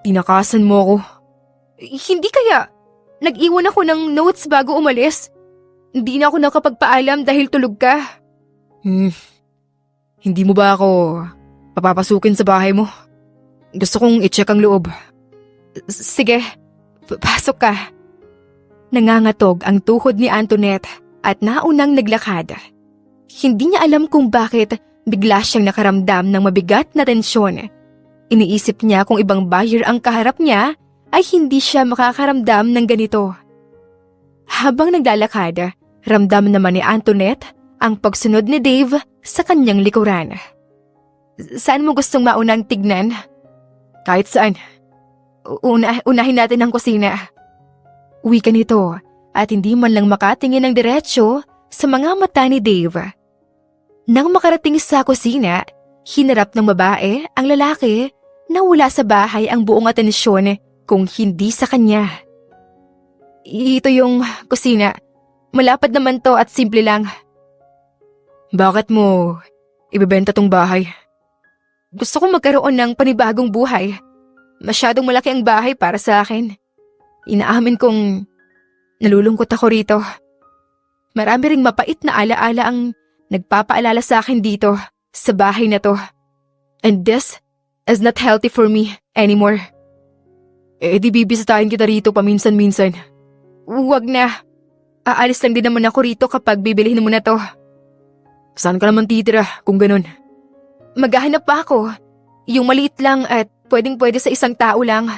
Tinakasan mo ako. Hindi kaya. Nag-iwan ako ng notes bago umalis. Hindi na ako nakapagpaalam dahil tulog ka. Hindi mo ba ako papapasukin sa bahay mo? Gusto kong i-check ang loob. Sige, pasok ka. Nangangatog ang tuhod ni Antoinette at naunang naglakad. Hindi niya alam kung bakit bigla siyang nakaramdam ng mabigat na tensyon. Iniisip niya kung ibang buyer ang kaharap niya ay hindi siya makakaramdam ng ganito. Habang naglalakad, ramdam naman ni Antoinette ang pagsunod ni Dave sa kanyang likuran. Saan mo gustong maunang tignan? Kahit saan. Unahin natin ang kusina. Wika nito at hindi man lang makatingin ng diretsyo sa mga mata ni Dave. Nang makarating sa kusina, hinarap ng babae ang lalaki na wala sa bahay ang buong atensyon kung hindi sa kanya. Ito yung kusina. Malapad naman to at simple lang. Bakit mo ibebenta tong bahay? Gusto kong magkaroon ng panibagong buhay. Masyadong malaki ang bahay para sa akin. Inaamin kong nalulungkot ako rito. Marami ring mapait na alaala ang nagpapaalala sa akin dito, sa bahay na to. And this is not healthy for me anymore. Di bibisitahin kita rito paminsan-minsan. Huwag na. Aalis lang din naman ako rito kapag bibilihin mo na to. Saan ka naman titira kung ganun? Maghahanap pa ako. Yung maliit lang at pwedeng-pwede sa isang tao lang.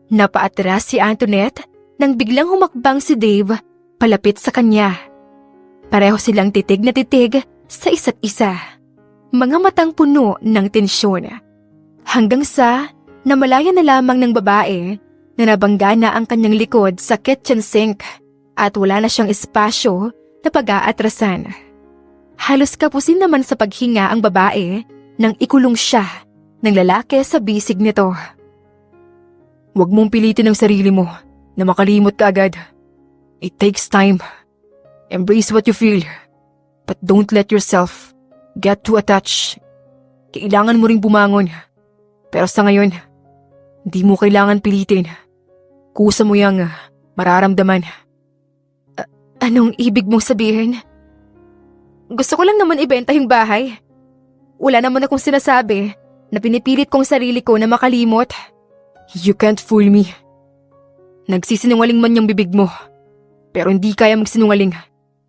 Napaatras si Antoinette nang biglang humakbang si Dave palapit sa kanya. Pareho silang titig na titig sa isa't isa. Mga matang puno ng tensyon. Hanggang sa namalaya na lamang ng babae na nabangga na ang kanyang likod sa kitchen sink at wala na siyang espasyo na pag-aatrasan. Halos kapusin naman sa paghinga ang babae nang ikulong siya ng lalaki sa bisig nito. Huwag mong pilitin ang sarili mo na makalimot ka agad. It takes time. Embrace what you feel, but don't let yourself get too attached. Kailangan mo ring bumangon. Pero sa ngayon, hindi mo kailangan pilitin. Kusa mo yang mararamdaman. Anong ibig mong sabihin? Gusto ko lang naman ibenta yung bahay. Wala naman akong sinasabi na pinipilit kong sarili ko na makalimot. You can't fool me. Nagsisinungaling man yung bibig mo, pero hindi kaya magsinungaling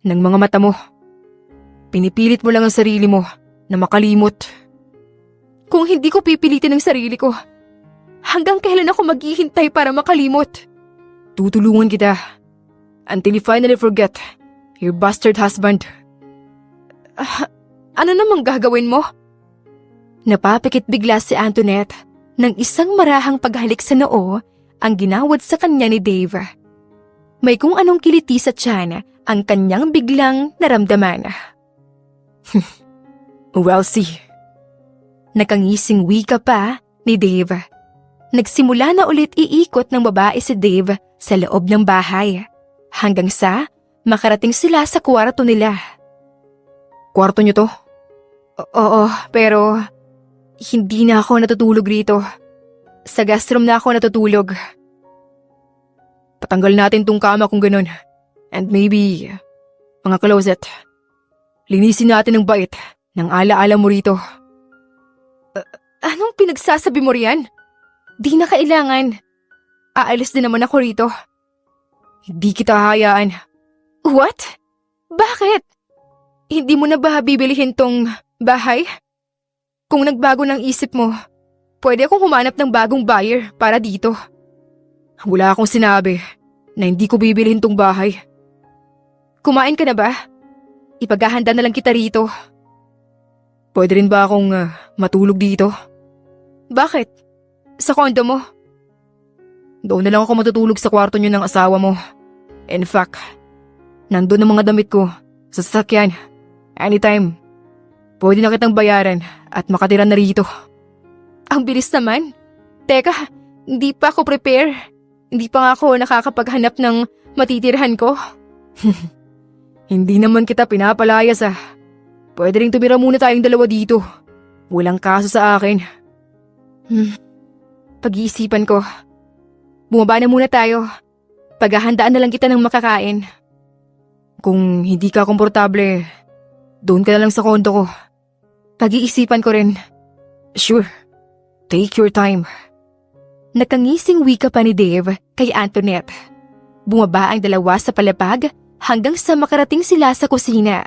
ng mga mata mo. Pinipilit mo lang ang sarili mo na makalimot. Kung hindi ko pipilitin ang sarili ko, hanggang kailan ako maghihintay para makalimot? Tutulungan kita until you finally forget your bastard husband. Ano namang gagawin mo? Napapikit bigla si Antoinette nang isang marahang paghalik sa noo ang ginawad sa kanya ni Dave. May kung anong kiliti sa tiyan ang kanyang biglang naramdaman. Well, see. Nakangising wika pa ni Dave. Nagsimula na ulit iikot ng babae si Dave sa loob ng bahay hanggang sa makarating sila sa kwarto nila. Kwarto niyo to? Oo, pero hindi na ako natutulog rito. Sa guest room na ako natutulog. Patanggal natin tong kama kung ganun. And maybe, mga closet. Linisin natin ng bait ng alaala mo rito. Anong pinagsasabi mo riyan? Di na kailangan. Aalis din naman ako rito. Hindi kita hahayaan. What? Bakit? Hindi mo na ba bibilihin tong bahay? Kung nagbago ng isip mo, pwede akong humanap ng bagong buyer para dito. Wala akong sinabi na hindi ko bibilihin tong bahay. Kumain ka na ba? Ipaghahanda na lang kita rito. Pwede rin ba akong matulog dito? Bakit? Sa kondo mo? Doon na lang ako matutulog sa kwarto niyo ng asawa mo. In fact, nandun ang mga damit ko sa sasakyan. Anytime. Pwede na kitang bayaran at makatira na rito. Ang bilis naman. Teka, hindi pa ako prepare. Hindi pa nga ako nakakapaghanap ng matitirhan ko. Hindi naman kita pinapalayas Pwede rin tumira muna tayong dalawa dito. Walang kaso sa akin. Pag-iisipan ko. Bumaba na muna tayo. Paghahandaan na lang kita ng makakain. Kung hindi ka komportable, doon ka na lang sa kondo ko. Pag-iisipan ko rin. Sure. Take your time. Nakangising wika pa ni Dave kay Antoinette. Bumaba ang dalawa sa palapag hanggang sa makarating sila sa kusina.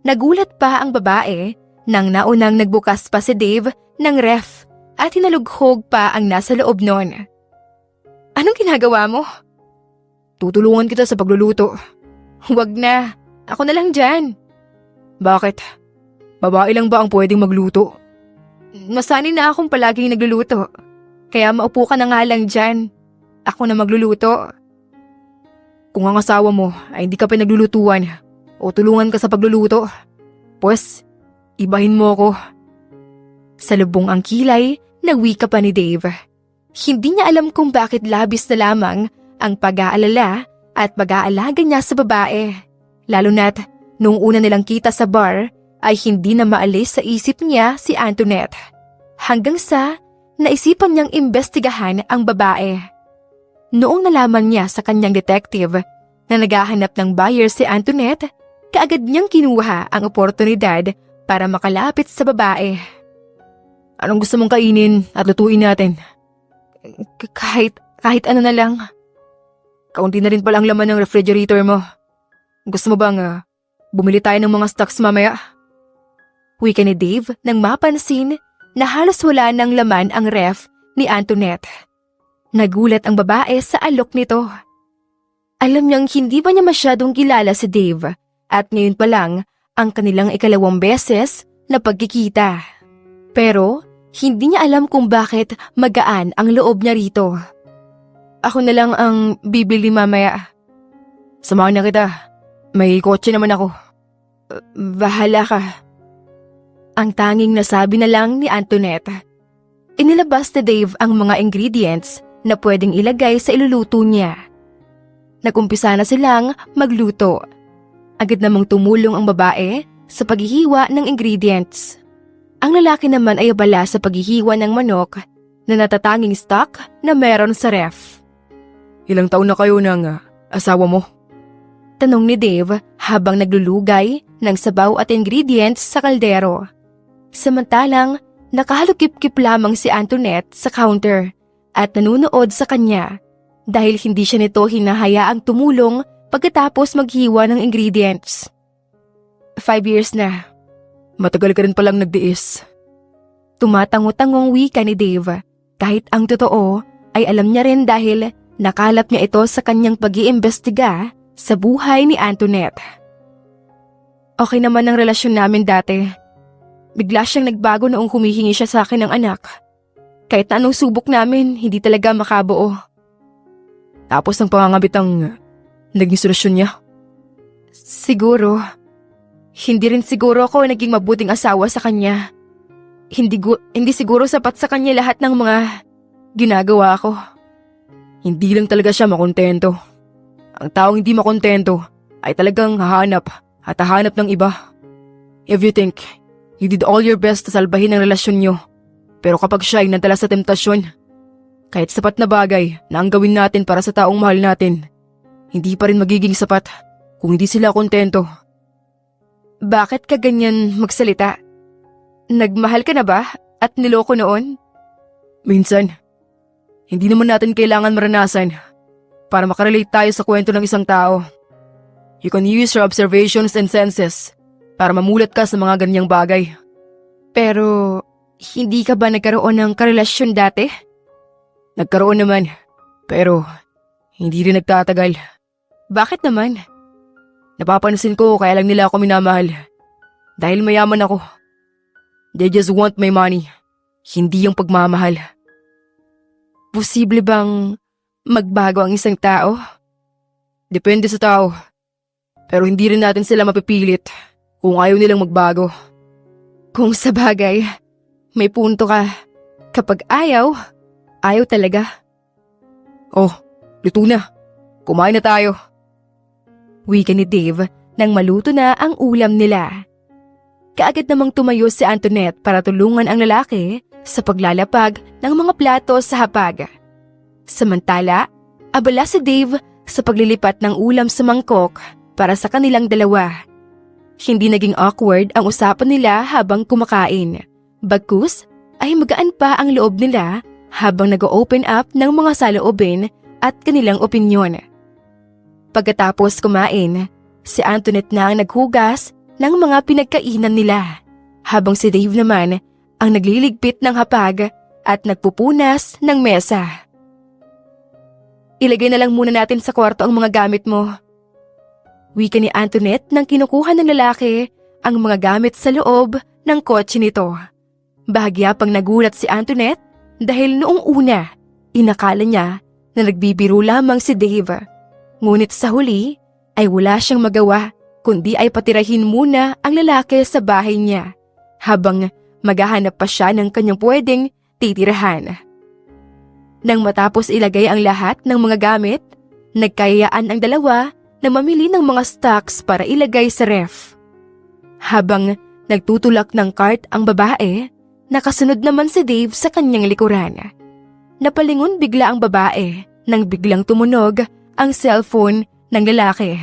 Nagulat pa ang babae nang naunang nagbukas pa si Dave ng ref at hinalughog pa ang nasa loob nun. Anong ginagawa mo? Tutulungan kita sa pagluluto. Huwag na. Ako na lang dyan. Bakit? Babae lang ba ang pwedeng magluto? Nasanay na akong palaging nagluluto. Kaya maupo ka na nga lang dyan. Ako na magluluto. Kung ang asawa mo ay hindi ka pinaglulutuan o tulungan ka sa pagluluto, pues, ibahin mo ako. Sa lubong ang kilay, nagwika pa ni Dave. Hindi niya alam kung bakit labis na lamang ang pag-aalala at pag-aalaga niya sa babae. Lalo na't nung una nilang kita sa bar ay hindi na maalis sa isip niya si Antoinette. Hanggang sa naisipan niyang imbestigahan ang babae. Noong nalaman niya sa kanyang detective na naghahanap ng buyer si Antoinette, kaagad niyang kinuha ang oportunidad para makalapit sa babae. Anong gusto mong kainin at lutuin natin? Kahit ano na lang. Kaunti na rin pala ang laman ng refrigerator mo. Gusto mo bang bumili tayo ng mga stocks mamaya? Wika ni Dave nang mapansin na halos wala ng laman ang ref ni Antoinette. Nagulat ang babae sa alok nito. Alam niyang hindi ba niya masyadong kilala si Dave at ngayon pa lang ang kanilang ikalawang beses na pagkikita. Pero hindi niya alam kung bakit magaan ang loob niya rito. Ako na lang ang bibili mamaya. Samahan na kita. May kotse naman ako. Bahala ka. Ang tanging nasabi na lang ni Antoinette. Inilabas ni Dave ang mga ingredients na pwedeng ilagay sa iluluto niya. Nagumpisa na silang magluto. Agad namang tumulong ang babae sa paghihiwa ng ingredients. Ang lalaki naman ay abala sa paghihiwa ng manok na natatanging stock na meron sa ref. Ilang taon na kayo ng asawa mo? Tanong ni Dave habang naglulugay ng sabaw at ingredients sa kaldero. Samantalang nakahalukip-kip lamang si Antoinette sa counter at nanunood sa kanya dahil hindi siya nito hinahayaang tumulong pagkatapos maghiwa ng ingredients. 5 years na. Matagal ka rin palang nagdiis. Tumatango-tangong wika ni Dave kahit ang totoo ay alam niya rin dahil nakalap niya ito sa kanyang pag-iimbestiga sa buhay ni Antoinette. Okay naman ang relasyon namin dati. Bigla siyang nagbago noong humihingi siya sa akin ng anak. Kahit na anong subok namin, hindi talaga makabuo. Tapos ang pangangabit ang naging solusyon niya? Siguro. Hindi rin siguro ako naging mabuting asawa sa kanya. Hindi siguro sapat sa kanya lahat ng mga ginagawa ko. Hindi lang talaga siya makontento. Ang taong hindi makontento ay talagang hahanap at hahanap ng iba. If you think you did all your best na salbahin ang relasyon niyo, pero kapag siya ay nadala sa temptasyon, kahit sapat na bagay na ang gawin natin para sa taong mahal natin, hindi pa rin magiging sapat kung hindi sila kontento. Bakit ka ganyan magsalita? Nagmahal ka na ba at niloko noon? Minsan, hindi naman natin kailangan maranasan para makarelate tayo sa kwento ng isang tao. You can use your observations and senses para mamulat ka sa mga ganyang bagay. Pero, hindi ka ba nagkaroon ng karelasyon dati? Nagkaroon naman, pero hindi rin nagtatagal. Bakit naman? Napapansin ko kaya lang nila ako minamahal. Dahil mayaman ako. They just want my money, hindi yung pagmamahal. Posible bang magbago ang isang tao? Depende sa tao. Pero hindi rin natin sila mapipilit kung ayaw nilang magbago. Kung sa bagay, may punto ka. Kapag ayaw, ayaw talaga. Oh, luto na. Kumain na tayo. Wika ni Dave nang maluto na ang ulam nila. Kaagad namang tumayo si Antoinette para tulungan ang lalaki sa paglalapag ng mga plato sa hapag. Samantala, abala si Dave sa paglilipat ng ulam sa mangkok para sa kanilang dalawa. Hindi naging awkward ang usapan nila habang kumakain. Bagkus ay magaan pa ang loob nila habang nag-open up ng mga saloobin at kanilang opinyon. Pagkatapos kumain, si Antoinette na ang naghugas ng mga pinagkainan nila, habang si Dave naman ang nagliligpit ng hapag at nagpupunas ng mesa. Ilagay na lang muna natin sa kwarto ang mga gamit mo. Wika ni Antoinette nang kinukuha ng lalaki ang mga gamit sa loob ng kotse nito. Bahagya pang nagulat si Antoinette dahil noong una, inakala niya na nagbibiro lamang si Dave. Ngunit sa huli ay wala siyang magawa kundi ay patirahin muna ang lalaki sa bahay niya habang maghahanap pa siya ng kanyang pwedeng titirahan. Nang matapos ilagay ang lahat ng mga gamit, nagkayaan ang dalawa na mamili ng mga stocks para ilagay sa ref. Habang nagtutulak ng cart ang babae, nakasunod naman si Dave sa kanyang likuran. Napalingon bigla ang babae nang biglang tumunog ang cellphone ng lalaki.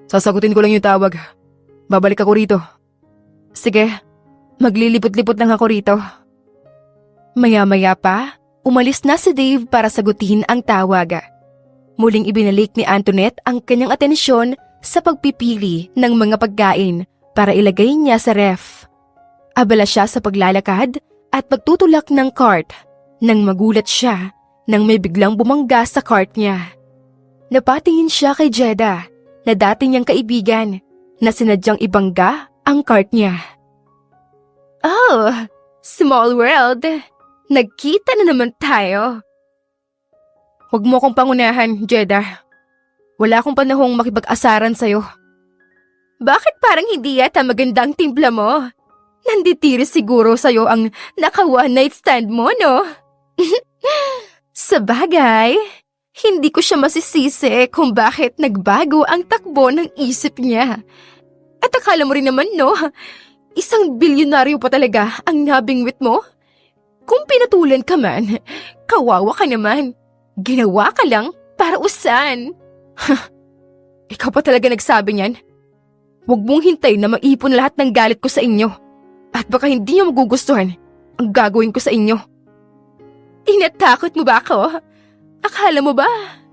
Sasagutin ko lang yung tawag. Babalik ako rito. Sige, maglilipot-lipot lang ako rito. Maya-maya pa, umalis na si Dave para sagutin ang tawag. Muling ibinalik ni Antoinette ang kanyang atensyon sa pagpipili ng mga pagkain para ilagay niya sa ref. Abala siya sa paglalakad at pagtutulak ng cart nang magulat siya nang may biglang bumangga sa cart niya. Napatingin siya kay Jeda na dati niyang kaibigan na sinadyang ibangga ang cart niya. Oh, small world. Nagkita na naman tayo. Huwag mo akong pangunahan, Jeda. Wala akong panahong makipag-asaran sa'yo. Bakit parang hindi yata maganda ang timpla mo? Nanditiri siguro sa'yo ang naka-one night stand mo, no? Sa bagay, hindi ko siya masisisi kung bakit nagbago ang takbo ng isip niya. At akala mo rin naman, no? Isang bilyonaryo pa talaga ang nabingwit mo? Kung pinatulan ka man, kawawa ka naman. Ginawa ka lang para usan. Ikaw pa talaga nagsabi niyan? Huwag mong hintay na maipon lahat ng galit ko sa inyo. At baka hindi niyo magugustuhan ang gagawin ko sa inyo. Inatakot mo ba ako? Akala mo ba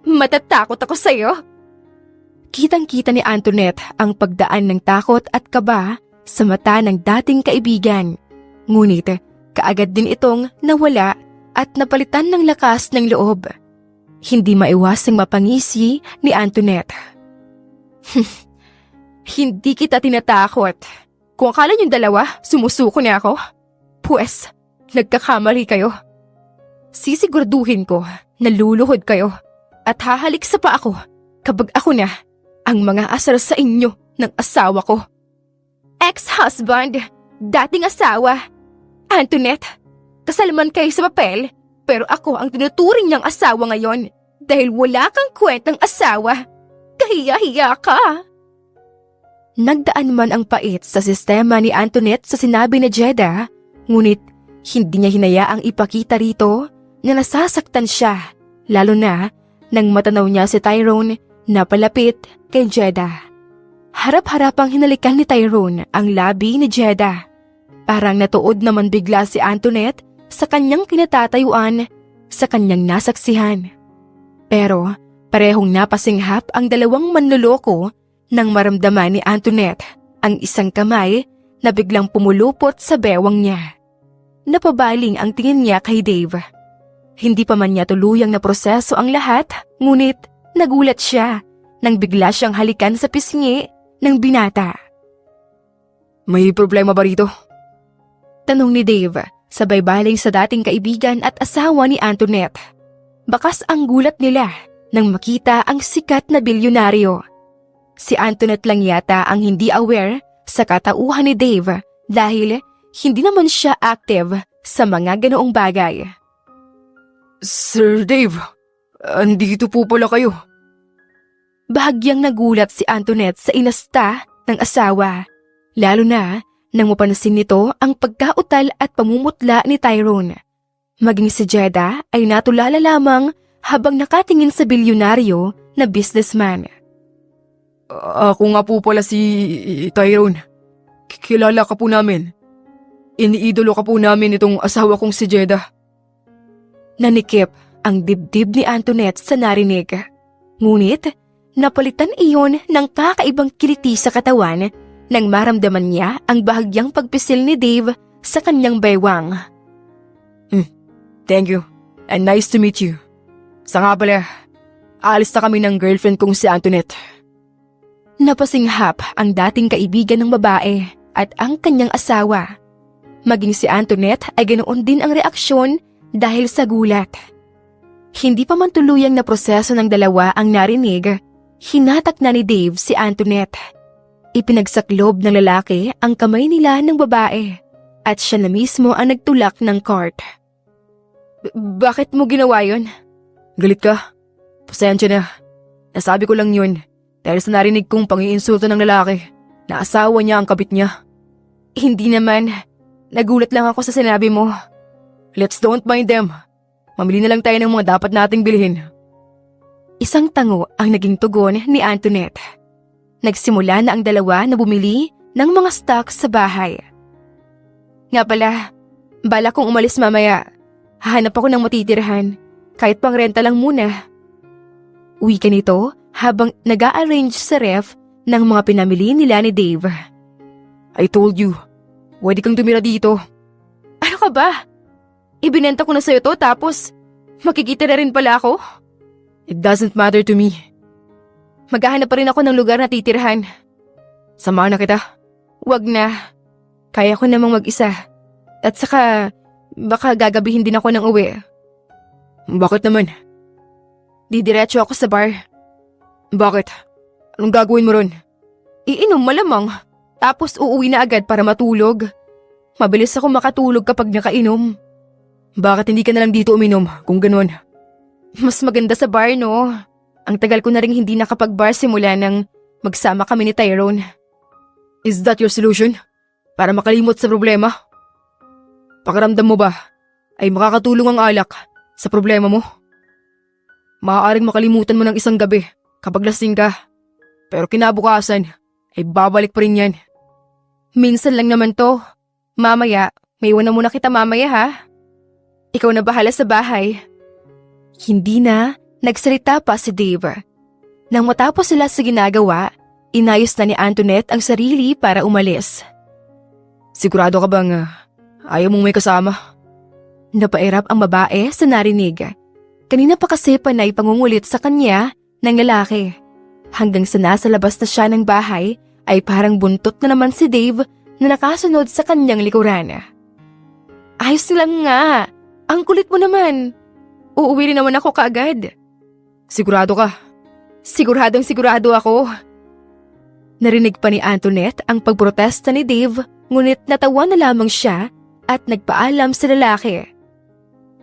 matatakot ako sa'yo? Kitang-kita ni Antoinette ang pagdaan ng takot at kaba sa mata ng dating kaibigan. Ngunit kaagad din itong nawala at napalitan ng lakas ng loob. Hindi maiwasang mapangisi ni Antoinette. Hindi kita tinatakot. Kung akala niyong dalawa, sumusuko na ako. Pwes, nagkakamali kayo. Sisiguraduhin ko na luluhod kayo at hahalik sa pa ako kapag ako na ang mga asar sa inyo ng asawa ko. Ex-husband, dating asawa. Antoinette, kasal man kayo sa papel, pero ako ang tinuturing niyang asawa ngayon dahil wala kang kwentang asawa. Kahiya-hiya ka. Nagdaan man ang pait sa sistema ni Antoinette sa sinabi ni Jeda, ngunit hindi niya hinayaang ipakita rito na nasasaktan siya, lalo na nang matanaw niya si Tyrone na palapit kay Jeda. Harap-harapang hinalikan ni Tyrone ang labi ni Jeda. Parang natuod naman bigla si Antoinette sa kanyang kinatatayuan, sa kanyang nasaksihan. Pero Parehong napasinghap ang dalawang manloloko nang maramdaman ni Antoinette ang isang kamay na biglang pumulupot sa bewang niya. Napabaling ang tingin niya kay Dave. Hindi pa man niya tuluyang naproseso ang lahat, ngunit nagulat siya nang bigla siyang halikan sa pisngi ng binata. May problema ba rito? Tanong ni Dave, sabay baling sa dating kaibigan at asawa ni Antoinette. Bakas ang gulat nila nang makita ang sikat na bilyonaryo. Si Antoinette lang yata ang hindi aware sa katauhan ni Dave dahil hindi naman siya active sa mga ganoong bagay. Sir Dave, andito po pala kayo. Bahagyang nagulat si Antoinette sa inasta ng asawa, lalo na nang mapansin nito ang pagkautal at pamumutla ni Tyrone. Maging si Jeda ay natulala lamang habang nakatingin sa bilyonaryo na businessman. Ako nga po pala si Tyrone. Kilala ka po namin. Iniidolo ka po namin itong asawa kong si Jeda. Nanikip ang dibdib ni Antoinette sa narinig. Ngunit, napalitan iyon ng kakaibang kiliti sa katawan nang maramdaman niya ang bahagyang pagpisil ni Dave sa kanyang baywang. Thank you, and nice to meet you. Sa nga pala, alis na kami ng girlfriend kong si Antoinette. Napasinghap ang dating kaibigan ng babae at ang kanyang asawa. Maging si Antoinette ay ganoon din ang reaksyon dahil sa gulat. Hindi pa man tuluyang na proseso ng dalawa ang narinig, hinatak na ni Dave si Antoinette. Ipinagsaklob ng lalaki ang kamay nila ng babae at siya na mismo ang nagtulak ng cart. Bakit mo ginawa yun? Galit ka? Pasensya na. Nasabi ko lang yun dahil sa narinig kong pang-iinsulto ng lalaki na asawa niya ang kabit niya. Hindi naman. Nagulat lang ako sa sinabi mo. Let's don't mind them. Mamili na lang tayo ng mga dapat nating bilhin. Isang tango ang naging tugon ni Antoinette. Nagsimula na ang dalawa na bumili ng mga stocks sa bahay. Nga pala, bala kong umalis mamaya. Hahanap ako ng matitirhan, kahit pang renta lang muna. Uwi ka nito habang nag-a-arrange sa ref ng mga pinamili nila ni Dave. I told you, pwede kang tumira dito. Ano ka ba? Ibinenta ko na sa'yo to tapos makikita na rin pala ako? It doesn't matter to me. Maghahanap pa rin ako ng lugar na titirhan. Samahan na kita. Wag na. Kaya ko namang mag-isa. At saka, baka gagabihin din ako ng uwi. Bakit naman? Didiretso ako sa bar. Bakit? Anong gagawin mo ron? Iinom malamang. Tapos uuwi na agad para matulog. Mabilis ako makatulog kapag nakainom. Bakit hindi ka na lang dito uminom kung ganun? Mas maganda sa bar, no? Ang tagal ko na rin hindi nakapag-bar simula nang magsama kami ni Tyrone. Is that your solution? Para makalimot sa problema? Pakiramdam mo ba ay makakatulong ang alak sa problema mo? Maaaring makalimutan mo ng isang gabi kapag lasing ka. Pero kinabukasan ay babalik pa rin yan. Minsan lang naman to. Mamaya, may iwan na muna kita mamaya ha. Ikaw na bahala sa bahay. Hindi na nagsalita pa si Dave. Nang matapos sila sa ginagawa, inayos na ni Antoinette ang sarili para umalis. Sigurado ka bang ayaw mong may kasama? Napairap ang babae sa narinig. Kanina pa kasi panay pangungulit sa kanya ng lalaki. Hanggang sa nasa labas na siya ng bahay ay parang buntot na naman si Dave na nakasunod sa kanyang likuran. Ayos lang nga. Ang kulit mo naman. Uuwi rin naman ako kaagad. Sigurado ka? Siguradong sigurado ako. Narinig pa ni Antoinette ang pagprotesta ni Dave, ngunit natawa na lamang siya at nagpaalam sa lalaki.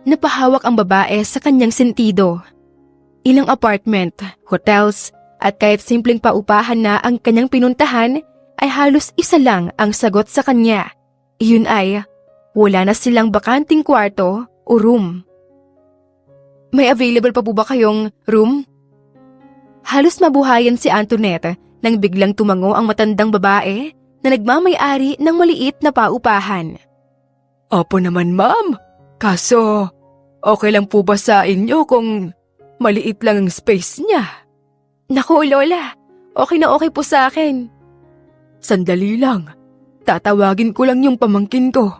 Napahawak ang babae sa kanyang sentido. Ilang apartment, hotels, at kahit simpleng paupahan na ang kanyang pinuntahan ay halos isa lang ang sagot sa kanya. Iyon ay, wala na silang bakanting kwarto o room. May available pa po ba kayong room? Halos mabuhayan si Antoinette nang biglang tumango ang matandang babae na nagmamay-ari ng maliit na paupahan. Opo naman, ma'am. Kaso, okay lang po ba sa inyo kung Maliit lang ang space niya. Naku, Lola. Okay na okay po sa akin. Sandali lang. Tatawagin ko lang yung pamangkin ko.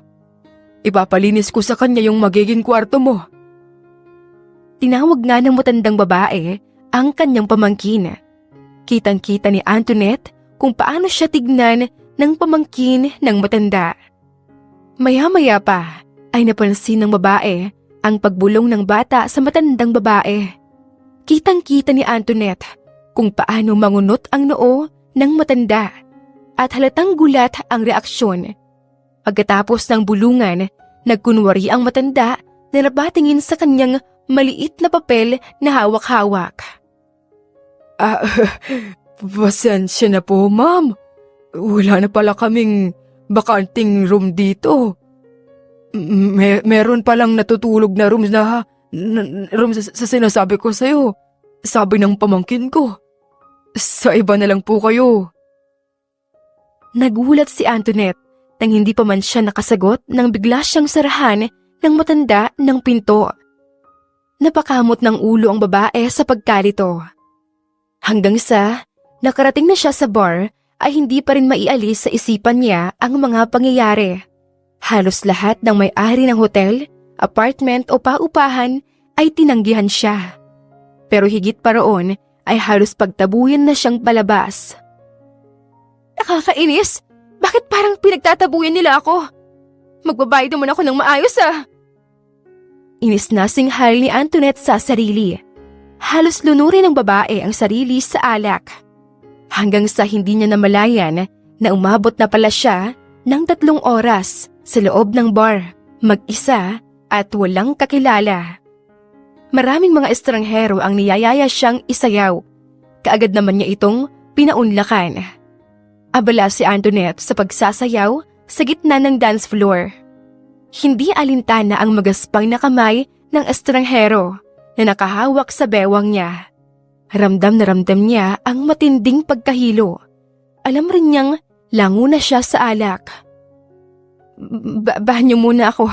Ipapalinis ko sa kanya yung magiging kwarto mo. Tinawag nga ng matandang babae ang kanyang pamangkin. Kitang-kita ni Antoinette kung paano siya tignan ng pamangkin ng matanda. Maya-maya pa ay napansin ng babae ang pagbulong ng bata sa matandang babae. Kitang-kita ni Antoinette kung paano mangunot ang noo ng matanda at halatang gulat ang reaksyon. Pagkatapos ng bulungan, nagkunwari ang matanda na napatingin sa kanyang maliit na papel na hawak-hawak. Pasensya na po, ma'am. Wala na pala kaming bakanting room dito. Meron palang natutulog na room room sa sinasabi ko sa'yo. Sabi ng pamangkin ko. Sa iba na lang po kayo. Nagulat si Antoinette nang hindi pa man siya nakasagot nang bigla siyang sarahan ng matanda ng pinto. Napakamot ng ulo ang babae sa pagkalito. Hanggang sa nakarating na siya sa bar ay hindi pa rin maialis sa isipan niya ang mga pangyayari. Halos lahat ng may-ari ng hotel, apartment o paupahan ay tinanggihan siya. Pero higit pa roon ay halos pagtabuyan na siyang palabas. Nakakainis! Bakit parang pinagtatabuyan nila ako? Magbabayad naman ako ng maayos Inis na singhal ni Antoinette sa sarili. Halos lunurin ng babae ang sarili sa alak. Hanggang sa hindi niya namalayan na umabot na pala siya ng 3 oras sa loob ng bar, mag-isa at walang kakilala. Maraming mga estranghero ang niyayaya siyang isayaw. Kaagad naman niya itong pinaunlakan. Abala si Antoinette sa pagsasayaw sa gitna ng dance floor. Hindi alintana ang magaspang na kamay ng estranghero na nakahawak sa bewang niya. Ramdam na ramdam niya ang matinding pagkahilo. Alam rin niyang lango na siya sa alak. Banyo muna ako.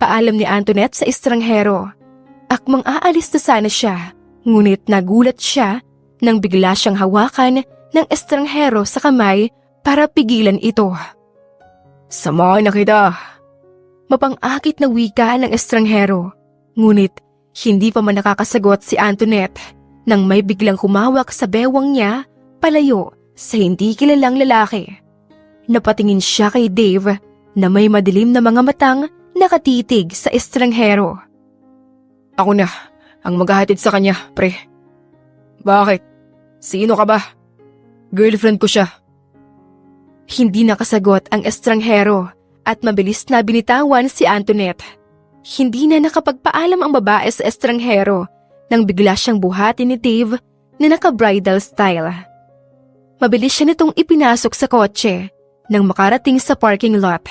Paalam ni Antoinette sa estranghero. Akmang aalis na sana siya, ngunit nagulat siya nang bigla siyang hawakan ng estranghero sa kamay para pigilan ito. Samahan na kita. Mapang-akit na wika ng estranghero, ngunit hindi pa man nakakasagot si Antoinette nang may biglang humawak sa bewang niya palayo sa hindi kilalang lalaki. Napatingin siya kay Dave na may madilim na mga matang nakatitig sa estranghero. Ako na ang maghahatid sa kanya, pre. Bakit? Sino ka ba? Girlfriend ko siya. Hindi nakasagot ang estranghero at mabilis na binitawan si Antoinette. Hindi na nakapagpaalam ang babae sa estranghero nang bigla siyang buhatin ni Dave na naka-bridal style. Mabilis siya nitong ipinasok sa kotse nang makarating sa parking lot.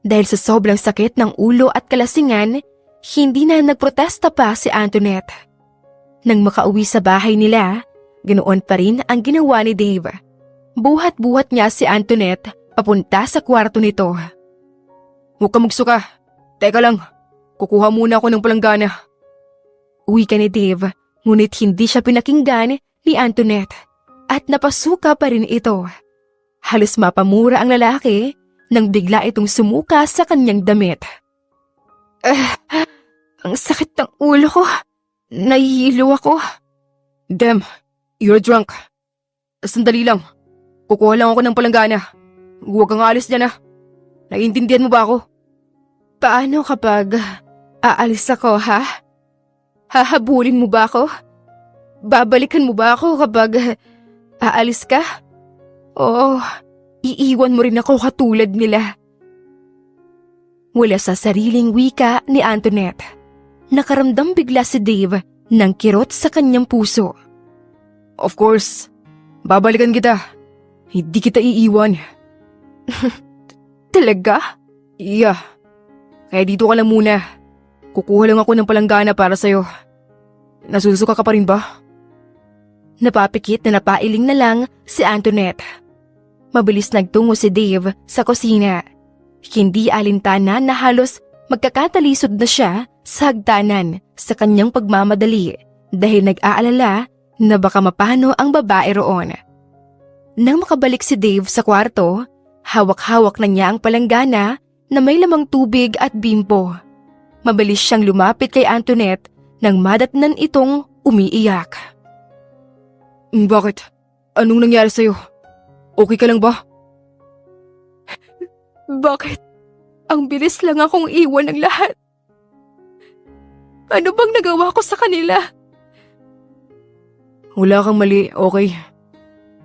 Dahil sa sobrang sakit ng ulo at kalasingan, hindi na nagprotesta pa si Antoinette. Nang makauwi sa bahay nila, ganoon pa rin ang ginawa ni Dave. Buhat-buhat niya si Antoinette papunta sa kwarto nito. Huwag ka magsuka. Teka lang, kukuha muna ako ng palanggana. Uwi ka ni Dave, ngunit hindi siya pinakinggan ni Antoinette at napasuka pa rin ito. Halos mapamura ang lalaki nang bigla itong sumuka sa kanyang damit. Ang sakit ng ulo ko. Nahihilo ako. Damn, you're drunk. Sandali lang. Kukuha lang ako ng palanggana. Huwag kang alis dyan Naiintindihan mo ba ako? Paano kapag aalis ako, ha? Hahabulin mo ba ako? Babalikan mo ba ako kapag aalis ka? Oo, iiwan mo rin ako katulad nila. Mula sa sariling wika ni Antoinette, nakaramdam bigla si Dave ng kirot sa kanyang puso. Of course, babalikan kita. Hindi kita iiwan. Talaga? Yeah. Kaya dito ka lang muna. Kukuha lang ako ng palanggana para sa'yo. Nasusuka ka pa rin ba? Napapikit na napailing na lang si Antoinette. Mabilis nagtungo si Dave sa kusina. Hindi alintana na halos magkakatalisod na siya sa hagdanan sa kanyang pagmamadali dahil nag-aalala na baka mapano ang babae roon. Nang makabalik si Dave sa kwarto, hawak-hawak na niya ang palanggana na may lamang tubig at bimpo. Mabilis siyang lumapit kay Antoinette nang madatnan itong umiiyak. Bakit? Anong nangyari sa'yo? Okay ka lang ba? Bakit? Ang bilis lang akong iwan ng lahat. Ano bang nagawa ko sa kanila? Wala kang mali, okay?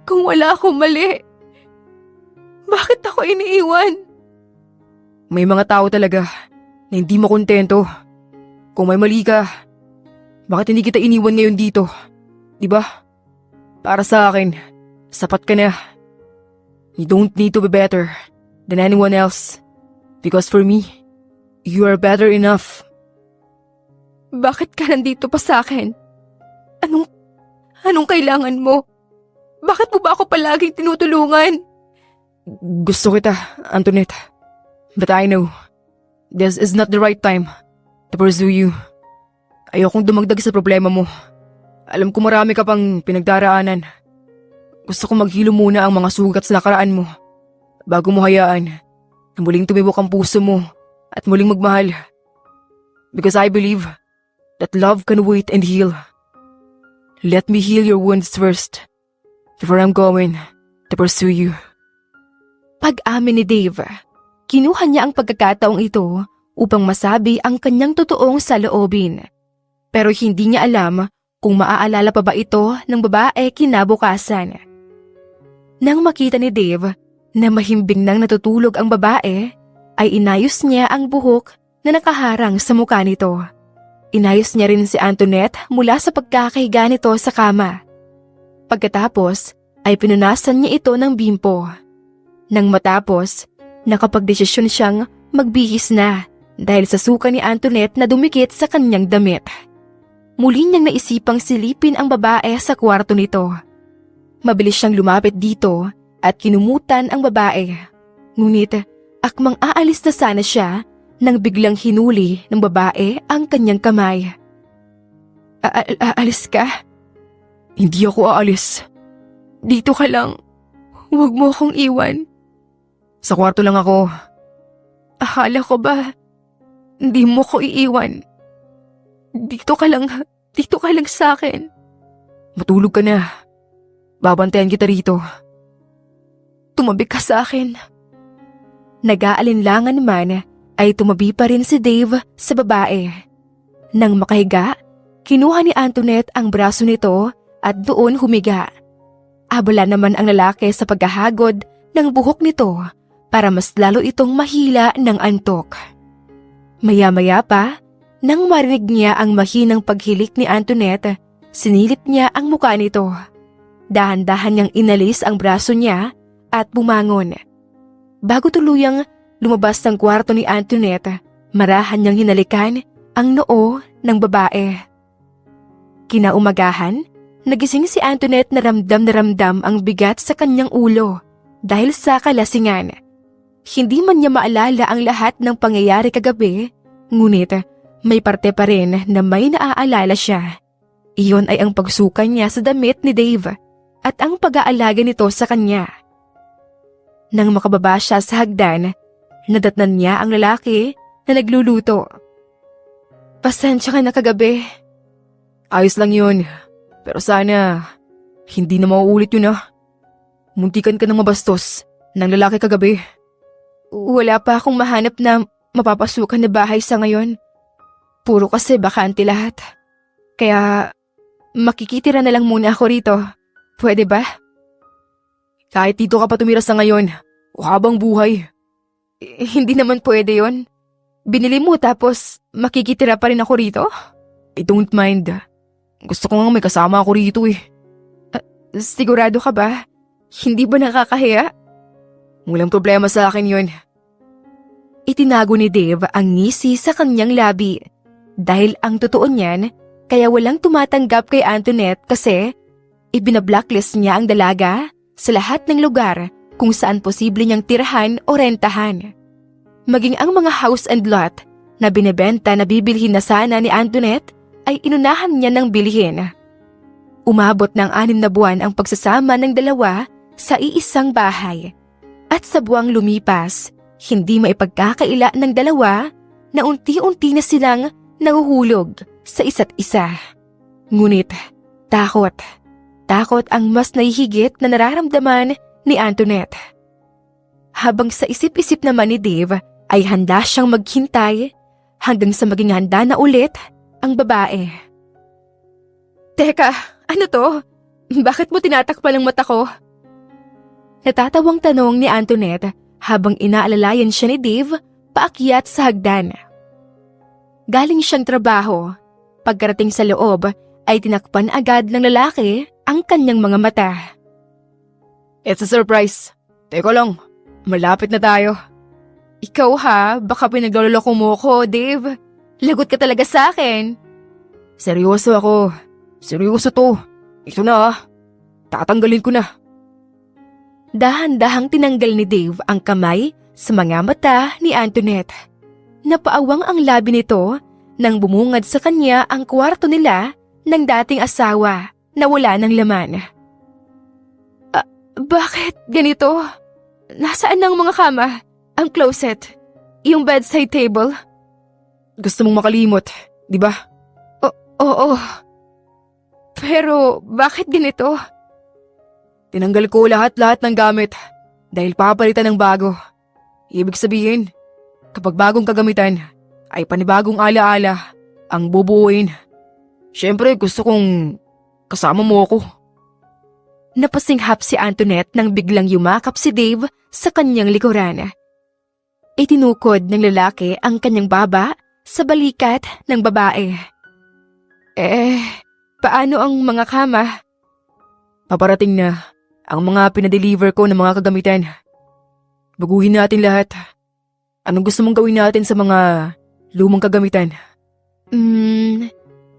Kung wala akong mali, bakit ako iniiwan? May mga tao talaga na hindi makontento. Kung may mali ka, bakit hindi kita iniwan ngayon dito? Diba? Para sa akin, sapat ka na. You don't need to be better than anyone else. Because for me, you are better enough. Bakit ka nandito pa sa akin? Anong kailangan mo? Bakit mo ba ako palaging tinutulungan? Gusto kita, Antoinette. But I know, this is not the right time to pursue you. Ayokong dumagdag sa problema mo. Alam ko marami ka pang pinagdaraanan. Gusto kong maghilo muna ang mga sugat sa nakaraan mo bago mo hayaan na muling tumibok ang puso mo at muling magmahal. Because I believe that love can wait and heal. Let me heal your wounds first before I'm going to pursue you. Pag-amin ni Dave, kinuha niya ang pagkakataong ito upang masabi ang kanyang totoong saloobin. Pero hindi niya alam kung maaalala pa ba ito ng babae kinabukasan. Nang makita ni Dave na mahimbing nang natutulog ang babae, ay inayos niya ang buhok na nakaharang sa mukha nito. Inayos niya rin si Antoinette mula sa pagkakahiga nito sa kama. Pagkatapos ay pinunasan niya ito ng bimpo. Nang matapos, nakapagdesisyon siyang magbihis na dahil sa suka ni Antoinette na dumikit sa kanyang damit. Muli niyang naisipang silipin ang babae sa kwarto nito. Mabilis siyang lumapit dito at kinumutan ang babae. Ngunit akmang aalis na sana siya nang biglang hinuli ng babae ang kanyang kamay. Aalis ka? Hindi ako aalis. Dito ka lang. Huwag mo akong iwan. Sa kwarto lang ako. Akala ko ba hindi mo ko iiwan? Dito ka lang sa akin. Matulog ka na. Babantayan kita rito. Tumabi ka sa akin. Nag-aalinlangan man ay tumabi pa rin si Dave sa babae. Nang makahiga, kinuha ni Antoinette ang braso nito at doon humiga. Abala naman ang lalaki sa paghahagod ng buhok nito para mas lalo itong mahila ng antok. Maya-maya pa, nang marinig niya ang mahinang paghilik ni Antoinette, sinilip niya ang mukha nito. Dahan-dahan niyang inalis ang braso niya at bumangon. Bago tuluyang lumabas ng kwarto ni Antoinette, marahan niyang hinalikan ang noo ng babae. Kinaumagahan, nagising si Antoinette na ramdam ang bigat sa kanyang ulo dahil sa kalasingan. Hindi man niya maalala ang lahat ng pangyayari kagabi, ngunit may parte pa rin na may naaalala siya. Iyon ay ang pagsuka niya sa damit ni Dave at ang pag-aalaga nito sa kanya. Nang makababa siya sa hagdan, nadatnan niya ang lalaki na nagluluto. Pasensya ka na kagabi. Ayos lang yun. Pero sana, hindi na mauulit yun ah. Muntikan ka ng mabastos ng lalaki kagabi. Wala pa akong mahanap na mapapasukan na bahay sa ngayon. Puro kasi bakante lahat. Kaya makikitira na lang muna ako rito. Pwede ba? Kahit dito ka pa tumira sa ngayon, o habang buhay. Hindi naman pwede yon. Binili mo tapos makikitira pa rin ako rito? I don't mind. Gusto ko nga may kasama ako rito eh. Sigurado ka ba? Hindi ba nakakahiya? Walang problema sa akin yun. Itinago ni Dave ang ngisi sa kanyang labi. Dahil ang totoo niyan, kaya walang tumatanggap kay Antoinette kasi ibinablacklist niya ang dalaga sa lahat ng lugar kung saan posible niyang tirahan o rentahan. Maging ang mga house and lot na binebenta na bibilhin na sana ni Antoinette ay inunahan niya ng bilhin. Umabot ng 6 na buwan ang pagsasama ng dalawa sa iisang bahay. At sa buwang lumipas, hindi maipagkakaila ng dalawa na unti-unti na silang nahuhulog sa isa't isa. Ngunit takot ang mas nahihigit na nararamdaman ni Antoinette. Habang sa isip-isip naman ni Dave ay handa siyang maghintay hanggang sa maging handa na ulit ang babae. Teka, ano to? Bakit mo tinatakpan ang mata ko? Natatawang tanong ni Antoinette habang inaalalayan siya ni Dave paakyat sa hagdan. Galing siyang trabaho. Pagkarating sa loob ay tinakpan agad ng lalaki ang kanyang mga mata. It's a surprise. Teka lang, malapit na tayo. Ikaw ha, baka pinagloloko mo ko, Dave. Lagot ka talaga sa akin. Seryoso ako. Seryoso to. Ito na tatanggalin ko na. Dahan-dahang tinanggal ni Dave ang kamay sa mga mata ni Antoinette. Napaawang ang labi nito nang bumungad sa kanya ang kwarto nila ng dating asawa na wala ng laman. Bakit ganito? Nasaan ang mga kama? Ang closet? Yung bedside table? Gusto mong makalimot, di ba? Oo. Pero bakit ganito? Tinanggal ko lahat-lahat ng gamit dahil papalitan ng bago. Ibig sabihin, kapag bagong kagamitan ay panibagong alaala ang bubuuin. Siyempre gusto kong kasama mo ako. Napasinghap si Antoinette nang biglang yumakap si Dave sa kanyang likuran. Itinukod ng lalaki ang kanyang baba sa balikat ng babae. Paano ang mga kama? Paparating na ang mga pinadeliver ko ng mga kagamitan. Baguhin natin lahat. Anong gusto mong gawin natin sa mga lumang kagamitan?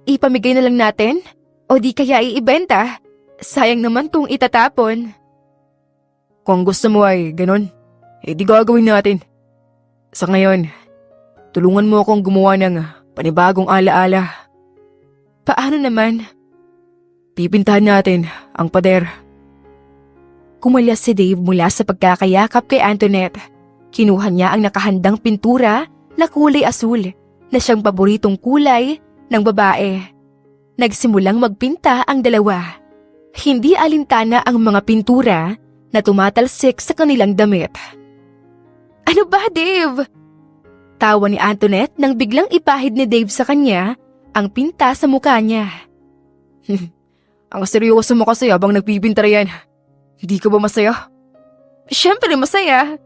Ipamigay na lang natin? O di kaya iibenta? Sayang naman kung itatapon. Kung gusto mo ay ganon, di gagawin natin. Sa ngayon, tulungan mo akong gumawa ng panibagong alaala. Paano naman? Pipintahan natin ang pader. Kumalas si Dave mula sa pagkakayakap kay Antoinette. Kinuha niya ang nakahandang pintura na kulay asul na siyang paboritong kulay ng babae. Nagsimulang magpinta ang dalawa. Hindi alintana ang mga pintura na tumatalsik sa kanilang damit. Ano ba, Dave? Tawa ni Antoinette nang biglang ipahid ni Dave sa kanya ang pinta sa mukha niya. Ang seryoso mo kasi habang nagpipinta yan. Hindi ka ba masaya? Siyempre masaya.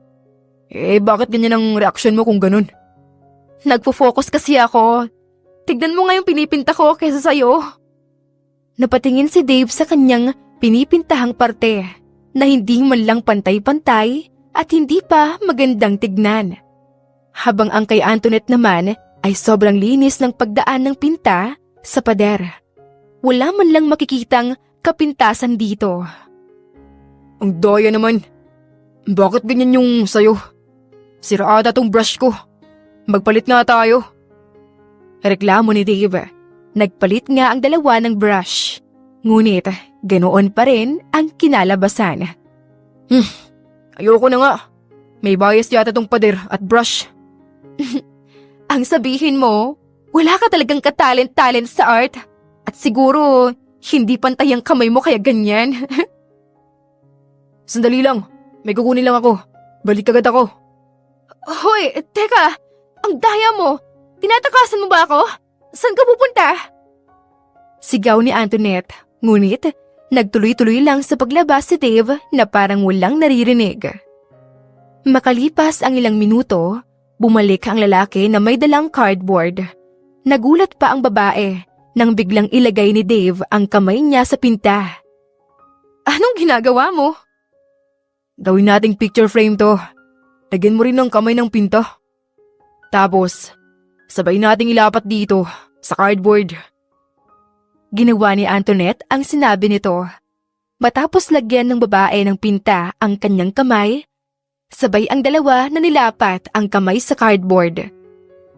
Bakit ganyan ang reaksyon mo kung ganun? Nagpo-focus kasi ako. Tignan mo nga yung pinipinta ko kaysa sa'yo. Napatingin si Dave sa kanyang pinipintahang parte na hindi man lang pantay-pantay at hindi pa magandang tignan. Habang ang kay Antoinette naman ay sobrang linis ng pagdaan ng pinta sa pader. Wala man lang makikitang kapintasan dito. Ang daya naman. Bakit ganyan yung sayo? Sira ata tong brush ko. Magpalit nga tayo. Reklamo ni Dave. Nagpalit nga ang dalawa ng brush. Ngunit ganoon pa rin ang kinalabasan. Ayoko na nga. May bias yata tong pader at brush. Ang sabihin mo, wala ka talagang katalent-talent sa art. At siguro, hindi pantay ang kamay mo kaya ganyan. Sandali lang. May kukunin lang ako. Balik agad ako. Hoy, teka. Ang daya mo. Tinatakasan mo ba ako? Saan ka pupunta? Sigaw ni Antoinette. Ngunit, nagtuloy-tuloy lang sa paglabas si Dave na parang walang naririnig. Makalipas ang ilang minuto, bumalik ang lalaki na may dalang cardboard. Nagulat pa ang babae nang biglang ilagay ni Dave ang kamay niya sa pinta. Anong ginagawa mo? Gawin nating picture frame to. Lagyan mo rin ng kamay ng pinta. Tapos, sabay nating ilapat dito sa cardboard. Ginawa ni Antoinette ang sinabi nito. Matapos lagyan ng babae ng pinta ang kanyang kamay, sabay ang dalawa na nilapat ang kamay sa cardboard.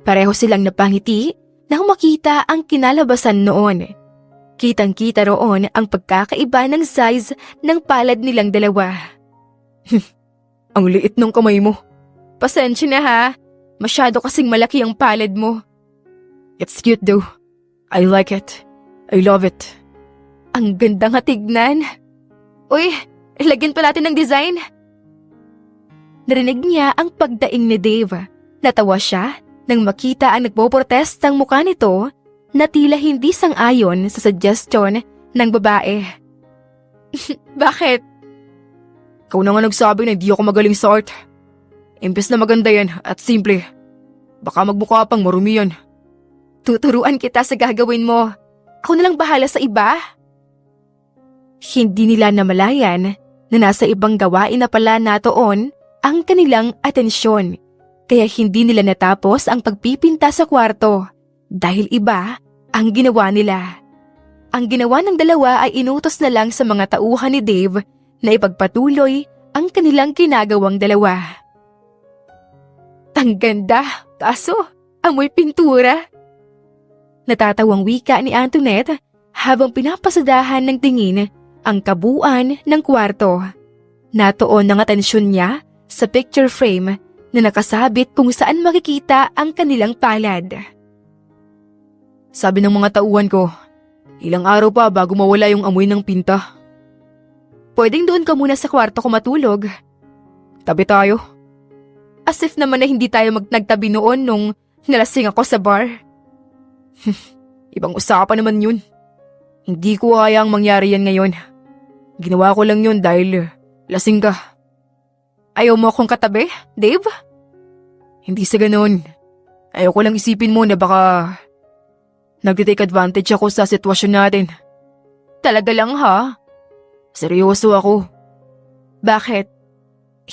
Pareho silang napangiti nang makita ang kinalabasan noon. Kitang-kita roon ang pagkakaiba ng size ng palad nilang dalawa. Ang liit ng kamay mo. Pasensya na ha, masyado kasing malaki ang palad mo. It's cute though. I like it. I love it. Ang ganda nga tignan. Uy, lagyan pa natin ng design. Narinig niya ang pagdaing ni Dave. Natawa siya nang makita ang nagpoprotestang mukha nito na tila hindi sang-ayon sa suggestion ng babae. Bakit? Ikaw na nga nagsabi na hindi ako magaling sa art. Imbes na maganda yan at simple. Baka magmukha pang marumi yan. Tuturuan kita sa gagawin mo. Ako na lang bahala sa iba. Hindi nila namalayan na nasa ibang gawain na pala natoon ang kanilang atensyon. Kaya hindi nila natapos ang pagpipinta sa kwarto dahil iba ang ginawa nila. Ang ginawa ng dalawa ay inutos na lang sa mga tauhan ni Dave na ipagpatuloy ang kanilang ginagawang dalawa. Ang ganda, kaso amoy pintura. Natatawang wika ni Antoinette habang pinapasadahan ng tingin ang kabuuan ng kwarto. Natoon ang atensyon niya sa picture frame na nakasabit kung saan makikita ang kanilang palad. Sabi ng mga tauhan ko, ilang araw pa bago mawala yung amoy ng pinta. Pwedeng doon ka muna sa kwarto ko matulog. Tabi tayo. As if naman na hindi tayo nagtabi noon nung nalasing ako sa bar. Ibang usapan naman yun. Hindi ko kayang mangyari yan ngayon. Ginawa ko lang yun dahil lasing ka. Ayaw mo akong katabi, Dave? Hindi sa ganun. Ayaw ko lang isipin mo na baka nagtitake advantage ako sa sitwasyon natin. Talaga lang ha? Seryoso ako. Bakit?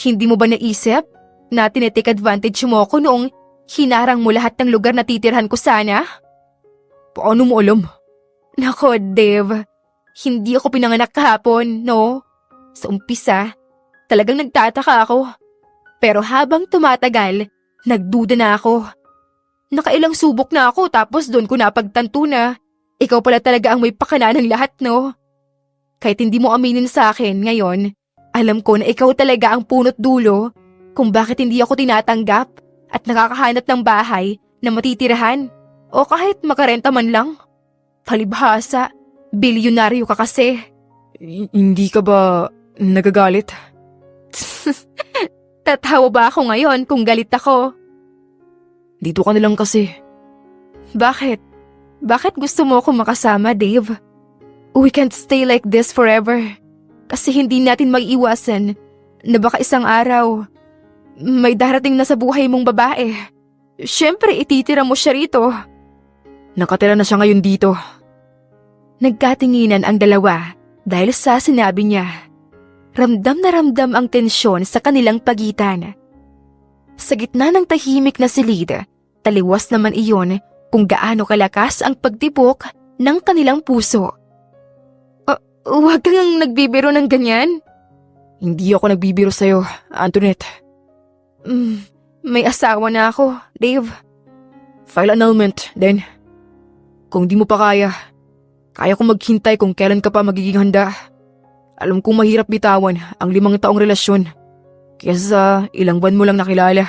Hindi mo ba naisip na tinitake advantage mo ako noong hinarang mo lahat ng lugar na titirhan ko sana? Paano mo alam? Nako, Dave. Hindi ako pinanganak kahapon, no? Sa umpisa, talagang nagtataka ako. Pero habang tumatagal, nagduda na ako. Nakailang subok na ako tapos doon ko napagtanto na ikaw pala talaga ang may pakana ng lahat, no? Kahit hindi mo aminin sa akin ngayon, alam ko na ikaw talaga ang punot dulo kung bakit hindi ako tinatanggap at nakakahanap ng bahay na matitirahan o kahit makarenta man lang. Palibhasa, bilyonaryo ka kasi. Hindi ka ba nagagalit? Tatawa ba ako ngayon kung galit ako? Dito ka na lang kasi. Bakit? Bakit gusto mo akong makasama, Dave? We can't stay like this forever. Kasi hindi natin maiiwasan na baka isang araw may darating na sa buhay mong babae. Siyempre, ititira mo siya rito. Nakatira na siya ngayon dito. Nagkatinginan ang dalawa dahil sa sinabi niya. Ramdam na ramdam ang tensyon sa kanilang pagitan. Sa gitna ng tahimik na silid, taliwas naman iyon kung gaano kalakas ang pagtibok ng kanilang puso. Huwag kang nagbibiro ng ganyan. Hindi ako nagbibiro sa'yo, Antoinette. May asawa na ako, Dave. File annulment, then. Kung di mo pa kaya kong maghintay kung kailan ka pa magiging handa. Alam kong mahirap bitawan ang 5 taong relasyon kaysa sa ilang buwan mo lang nakilala.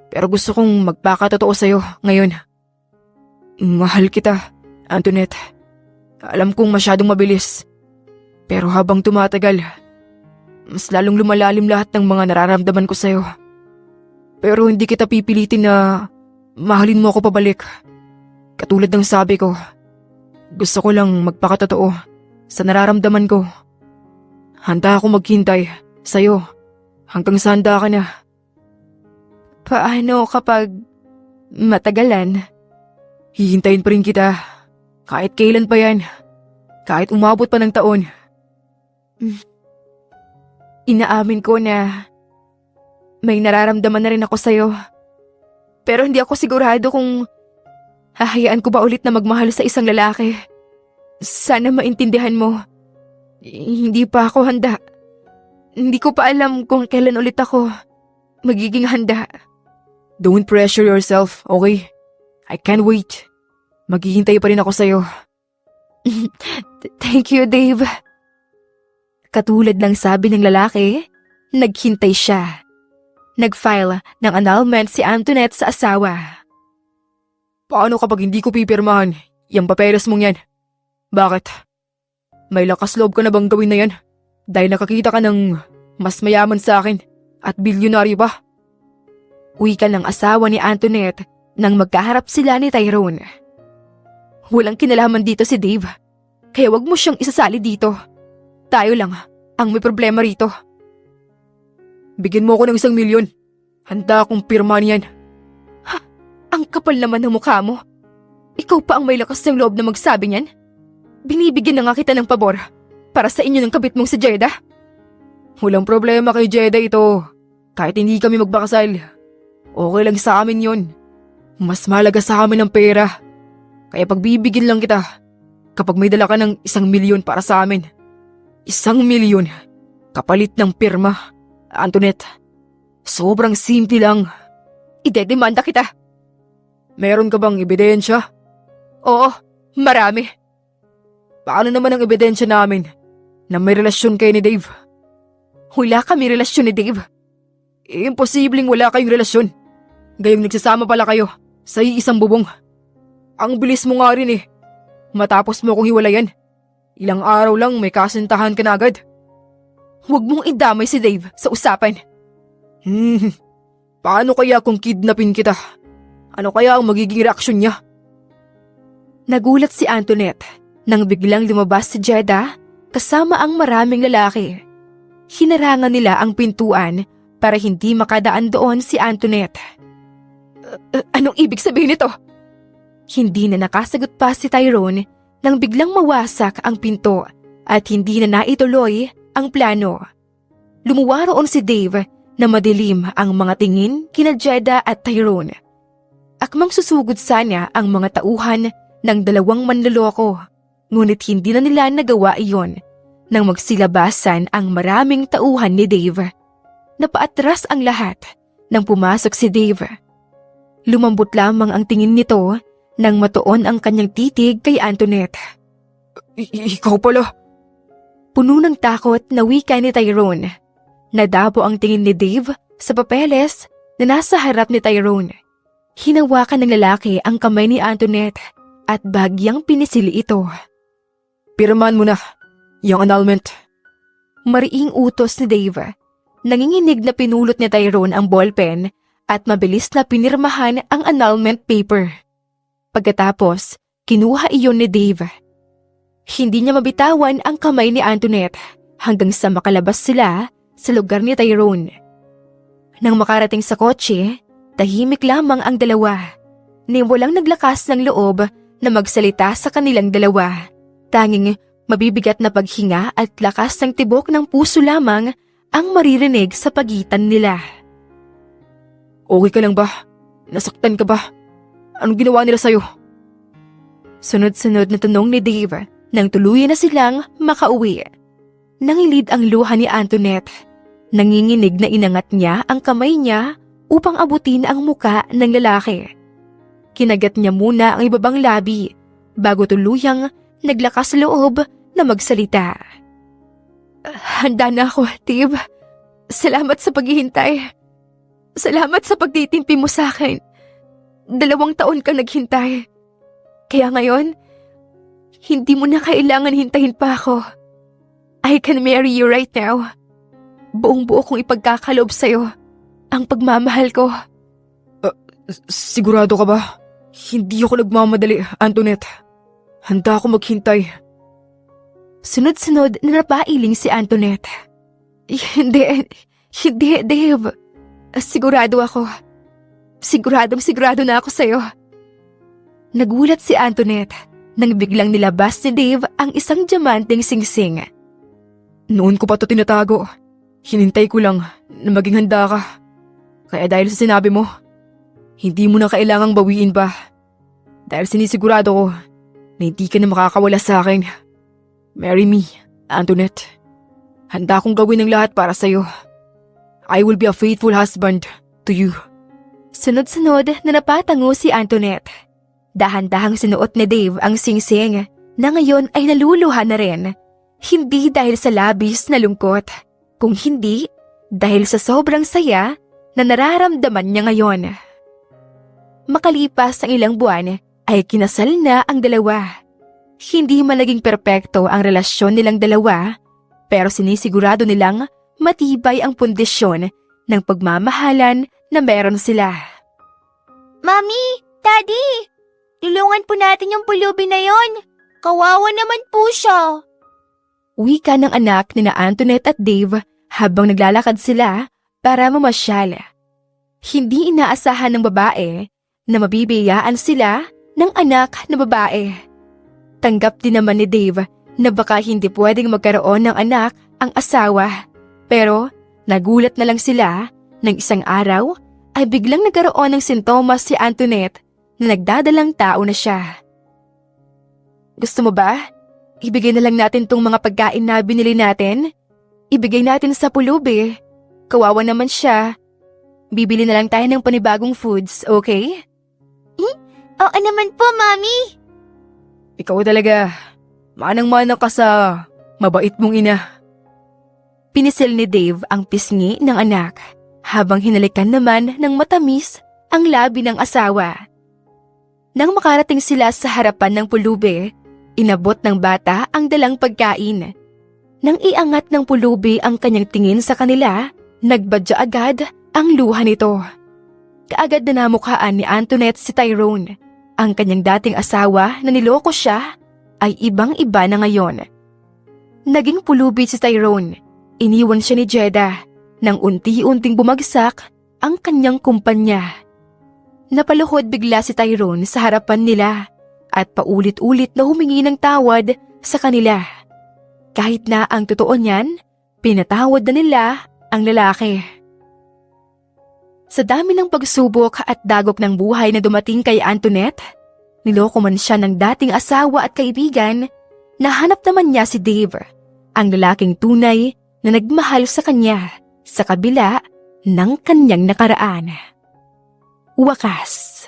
Pero gusto kong magpakatotoo sa'yo ngayon. Mahal kita, Antoinette. Alam kong masyadong mabilis. Pero habang tumatagal, mas lalong lumalalim lahat ng mga nararamdaman ko sa'yo. Pero hindi kita pipilitin na mahalin mo ako pabalik. Katulad ng sabi ko, gusto ko lang magpakatotoo sa nararamdaman ko. Handa ako maghintay sa'yo hanggang sa handa ka na. Paano kapag matagalan? Hihintayin pa rin kita. Kahit kailan pa yan. Kahit umabot pa ng taon. Inaamin ko na may nararamdaman na rin ako sa'yo. Pero hindi ako sigurado kung hahayaan ko ba ulit na magmahal sa isang lalaki. Sana maintindihan mo. Hindi pa ako handa. Hindi ko pa alam kung kailan ulit ako magiging handa. Don't pressure yourself, okay? I can't wait. Maghihintay pa rin ako sa'yo. Thank you, Dave. Katulad ng sabi ng lalaki, naghintay siya. Nag-file ng annulment si Antoinette sa asawa. Paano kapag hindi ko pipirmahan yung papeles mong yan? Bakit? May lakas loob ka na bang gawin na yan? Dahil nakakita ka ng mas mayaman sa akin at bilyonaryo pa? Wika ng asawa ni Antoinette nang magkaharap sila ni Tyrone. Walang kinalaman dito si Dave, kaya wag mo siyang isasali dito. Tayo lang ang may problema rito. Bigyan mo ako ng 1 milyon. Handa akong pirmahan yan. Ang kapal naman ng mukha mo. Ikaw pa ang may lakas ng loob na magsabi niyan? Binibigyan na nga kita ng pabor para sa inyo ng kabit mong si Jeda. Walang problema kay Jeda ito. Kahit hindi kami magbakasal, okay lang sa amin yon. Mas mahalaga sa amin ang pera. Kaya pagbibigyan lang kita kapag may dala ka ng 1 milyon para sa amin. 1 milyon kapalit ng pirma. Antoinette, sobrang simple lang. Idedemanda kita. Meron ka bang ebidensya? Oo, marami. Paano naman ang ebidensya namin na may relasyon kayo ni Dave? Wala kami relasyon ni Dave. Imposibleng wala kayong relasyon. Gayong nagsasama pala kayo sa iisang bubong. Ang bilis mo nga rin eh. Matapos mo kong hiwalayan, ilang araw lang may kasintahan ka na agad. Huwag mong idamay si Dave sa usapan. Paano kaya kung kidnapin kita? Ano kaya ang magiging reaksyon niya? Nagulat si Antoinette nang biglang lumabas si Jeda kasama ang maraming lalaki. Hinarangan nila ang pintuan para hindi makadaan doon si Antoinette. Anong ibig sabihin nito? Hindi na nakasagot pa si Tyrone nang biglang mawasak ang pinto at hindi na naituloy ang plano. Lumuwa roon si Dave na madilim ang mga tingin kina Jeda at Tyrone. Akmang susugod sana ang mga tauhan ng 2 manloloko, ngunit hindi na nila nagawa iyon nang magsilabasan ang maraming tauhan ni Dave. Napaatras ang lahat nang pumasok si Dave. Lumambot lamang ang tingin nito nang matuon ang kanyang titig kay Antoinette. Ikaw pala. Puno ng takot na wika ni Tyrone. Nadabo ang tingin ni Dave sa papeles na nasa harap ni Tyrone. Hinawakan ng lalaki ang kamay ni Antoinette at bagyang pinisili ito. Pirmahan mo na, yung annulment. Mariing utos ni Dave. Nanginginig na pinulot ni Tyrone ang ballpen at mabilis na pinirmahan ang annulment paper. Pagkatapos, kinuha iyon ni Dave. Hindi niya mabitawan ang kamay ni Antoinette hanggang sa makalabas sila sa lugar ni Tyrone. Nang makarating sa kotse, tahimik lamang ang dalawa. Ni walang naglakas ng loob na magsalita sa kanilang dalawa. Tanging mabibigat na paghinga at lakas ng tibok ng puso lamang ang maririnig sa pagitan nila. Okay ka lang ba? Nasaktan ka ba? Anong ginawa nila sa'yo? Sunod-sunod na tanong ni Dave nang tuluyan na silang makauwi. Nangilid ang luha ni Antoinette. Nanginginig na inangat niya ang kamay niya upang abutin ang muka ng lalaki. Kinagat niya muna ang ibabang labi bago tuluyang naglakas loob na magsalita. Handa na ako, Dave. Salamat sa paghihintay. Salamat sa pagtitimpi mo sa akin. 2 taon ka naghintay. Kaya ngayon, hindi mo na kailangan hintayin pa ako. I can marry you right now. Buong-buo kong ipagkakaloob sa'yo ang pagmamahal ko. Sigurado ka ba? Hindi ako nagmamadali, Antoinette. Handa ako maghintay. Sunod-sunod na napailing si Antoinette. Hindi, Dave. Sigurado ako. Sigurado na ako sa'yo. Nagulat si Antoinette nang biglang nilabas ni Dave ang isang diamanteng singsing. Noon ko pa ito tinatago. Hinintay ko lang na maging handa ka. Kaya dahil sa sinabi mo, hindi mo na kailangang bawiin pa. Dahil sinisigurado ko na hindi ka na makakawala sa akin. Marry me, Antoinette. Handa akong gawin ang lahat para sa'yo. I will be a faithful husband to you. Sunod-sunod na napatango si Antoinette. Dahan-dahang sinuot ni Dave ang singsing na ngayon ay naluluha na rin. Hindi dahil sa labis na lungkot, kung hindi dahil sa sobrang saya na nararamdaman niya ngayon. Makalipas ang ilang buwan ay kinasal na ang dalawa. Hindi man naging perpekto ang relasyon nilang dalawa, pero sinisigurado nilang matibay ang pundisyon ng pagmamahalan na meron sila. Mami, Daddy, tulungan po natin yung pulubi na yon. Kawawa naman po siya. Wika ng anak ni na Antoinette at Dave habang naglalakad sila para mamasyal. Hindi inaasahan ng babae na mabibiyaan sila ng anak na babae. Tanggap din naman ni Dave na baka hindi pwedeng magkaroon ng anak ang asawa. Pero nagulat na lang sila nang isang araw ay biglang nagkaroon ng sintomas si Antoinette na nagdadalang tao na siya. Gusto mo ba? Ibigay na lang natin tong mga pagkain na binili natin. Ibigay natin sa pulubi. Kawawa naman siya. Bibili na lang tayo ng panibagong foods, okay? Oo naman po, Mami. Ikaw talaga. Manang-manang ka sa mabait mong ina. Pinisil ni Dave ang pisngi ng anak habang hinalikan naman ng matamis ang labi ng asawa. Nang makarating sila sa harapan ng pulubi, inabot ng bata ang dalang pagkain. Nang iangat ng pulubi ang kanyang tingin sa kanila, nagbadya agad ang luha nito. Kaagad na namukhaan ni Antoinette si Tyrone. Ang kanyang dating asawa na niloko siya ay ibang-iba na ngayon. Naging pulubi si Tyrone. Iniwan siya ni Jeddah nang unti-unting bumagsak ang kanyang kumpanya. Napaluhod bigla si Tyrone sa harapan nila at paulit-ulit na humingi ng tawad sa kanila. Kahit na ang totoo niyan, pinatawad na nila ang lalaki. Sa dami ng pagsubok at dagok ng buhay na dumating kay Antoinette, niloko man siya ng dating asawa at kaibigan, nahanap naman niya si Dave, ang lalaking tunay na nagmahal sa kanya sa kabila ng kanyang nakaraan. Wakas.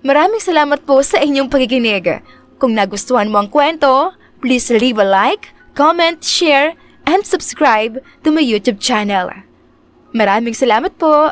Maraming salamat po sa inyong pakikinig. Kung nagustuhan mo ang kwento, please leave a like, comment, share, and subscribe to my YouTube channel. Maraming salamat po!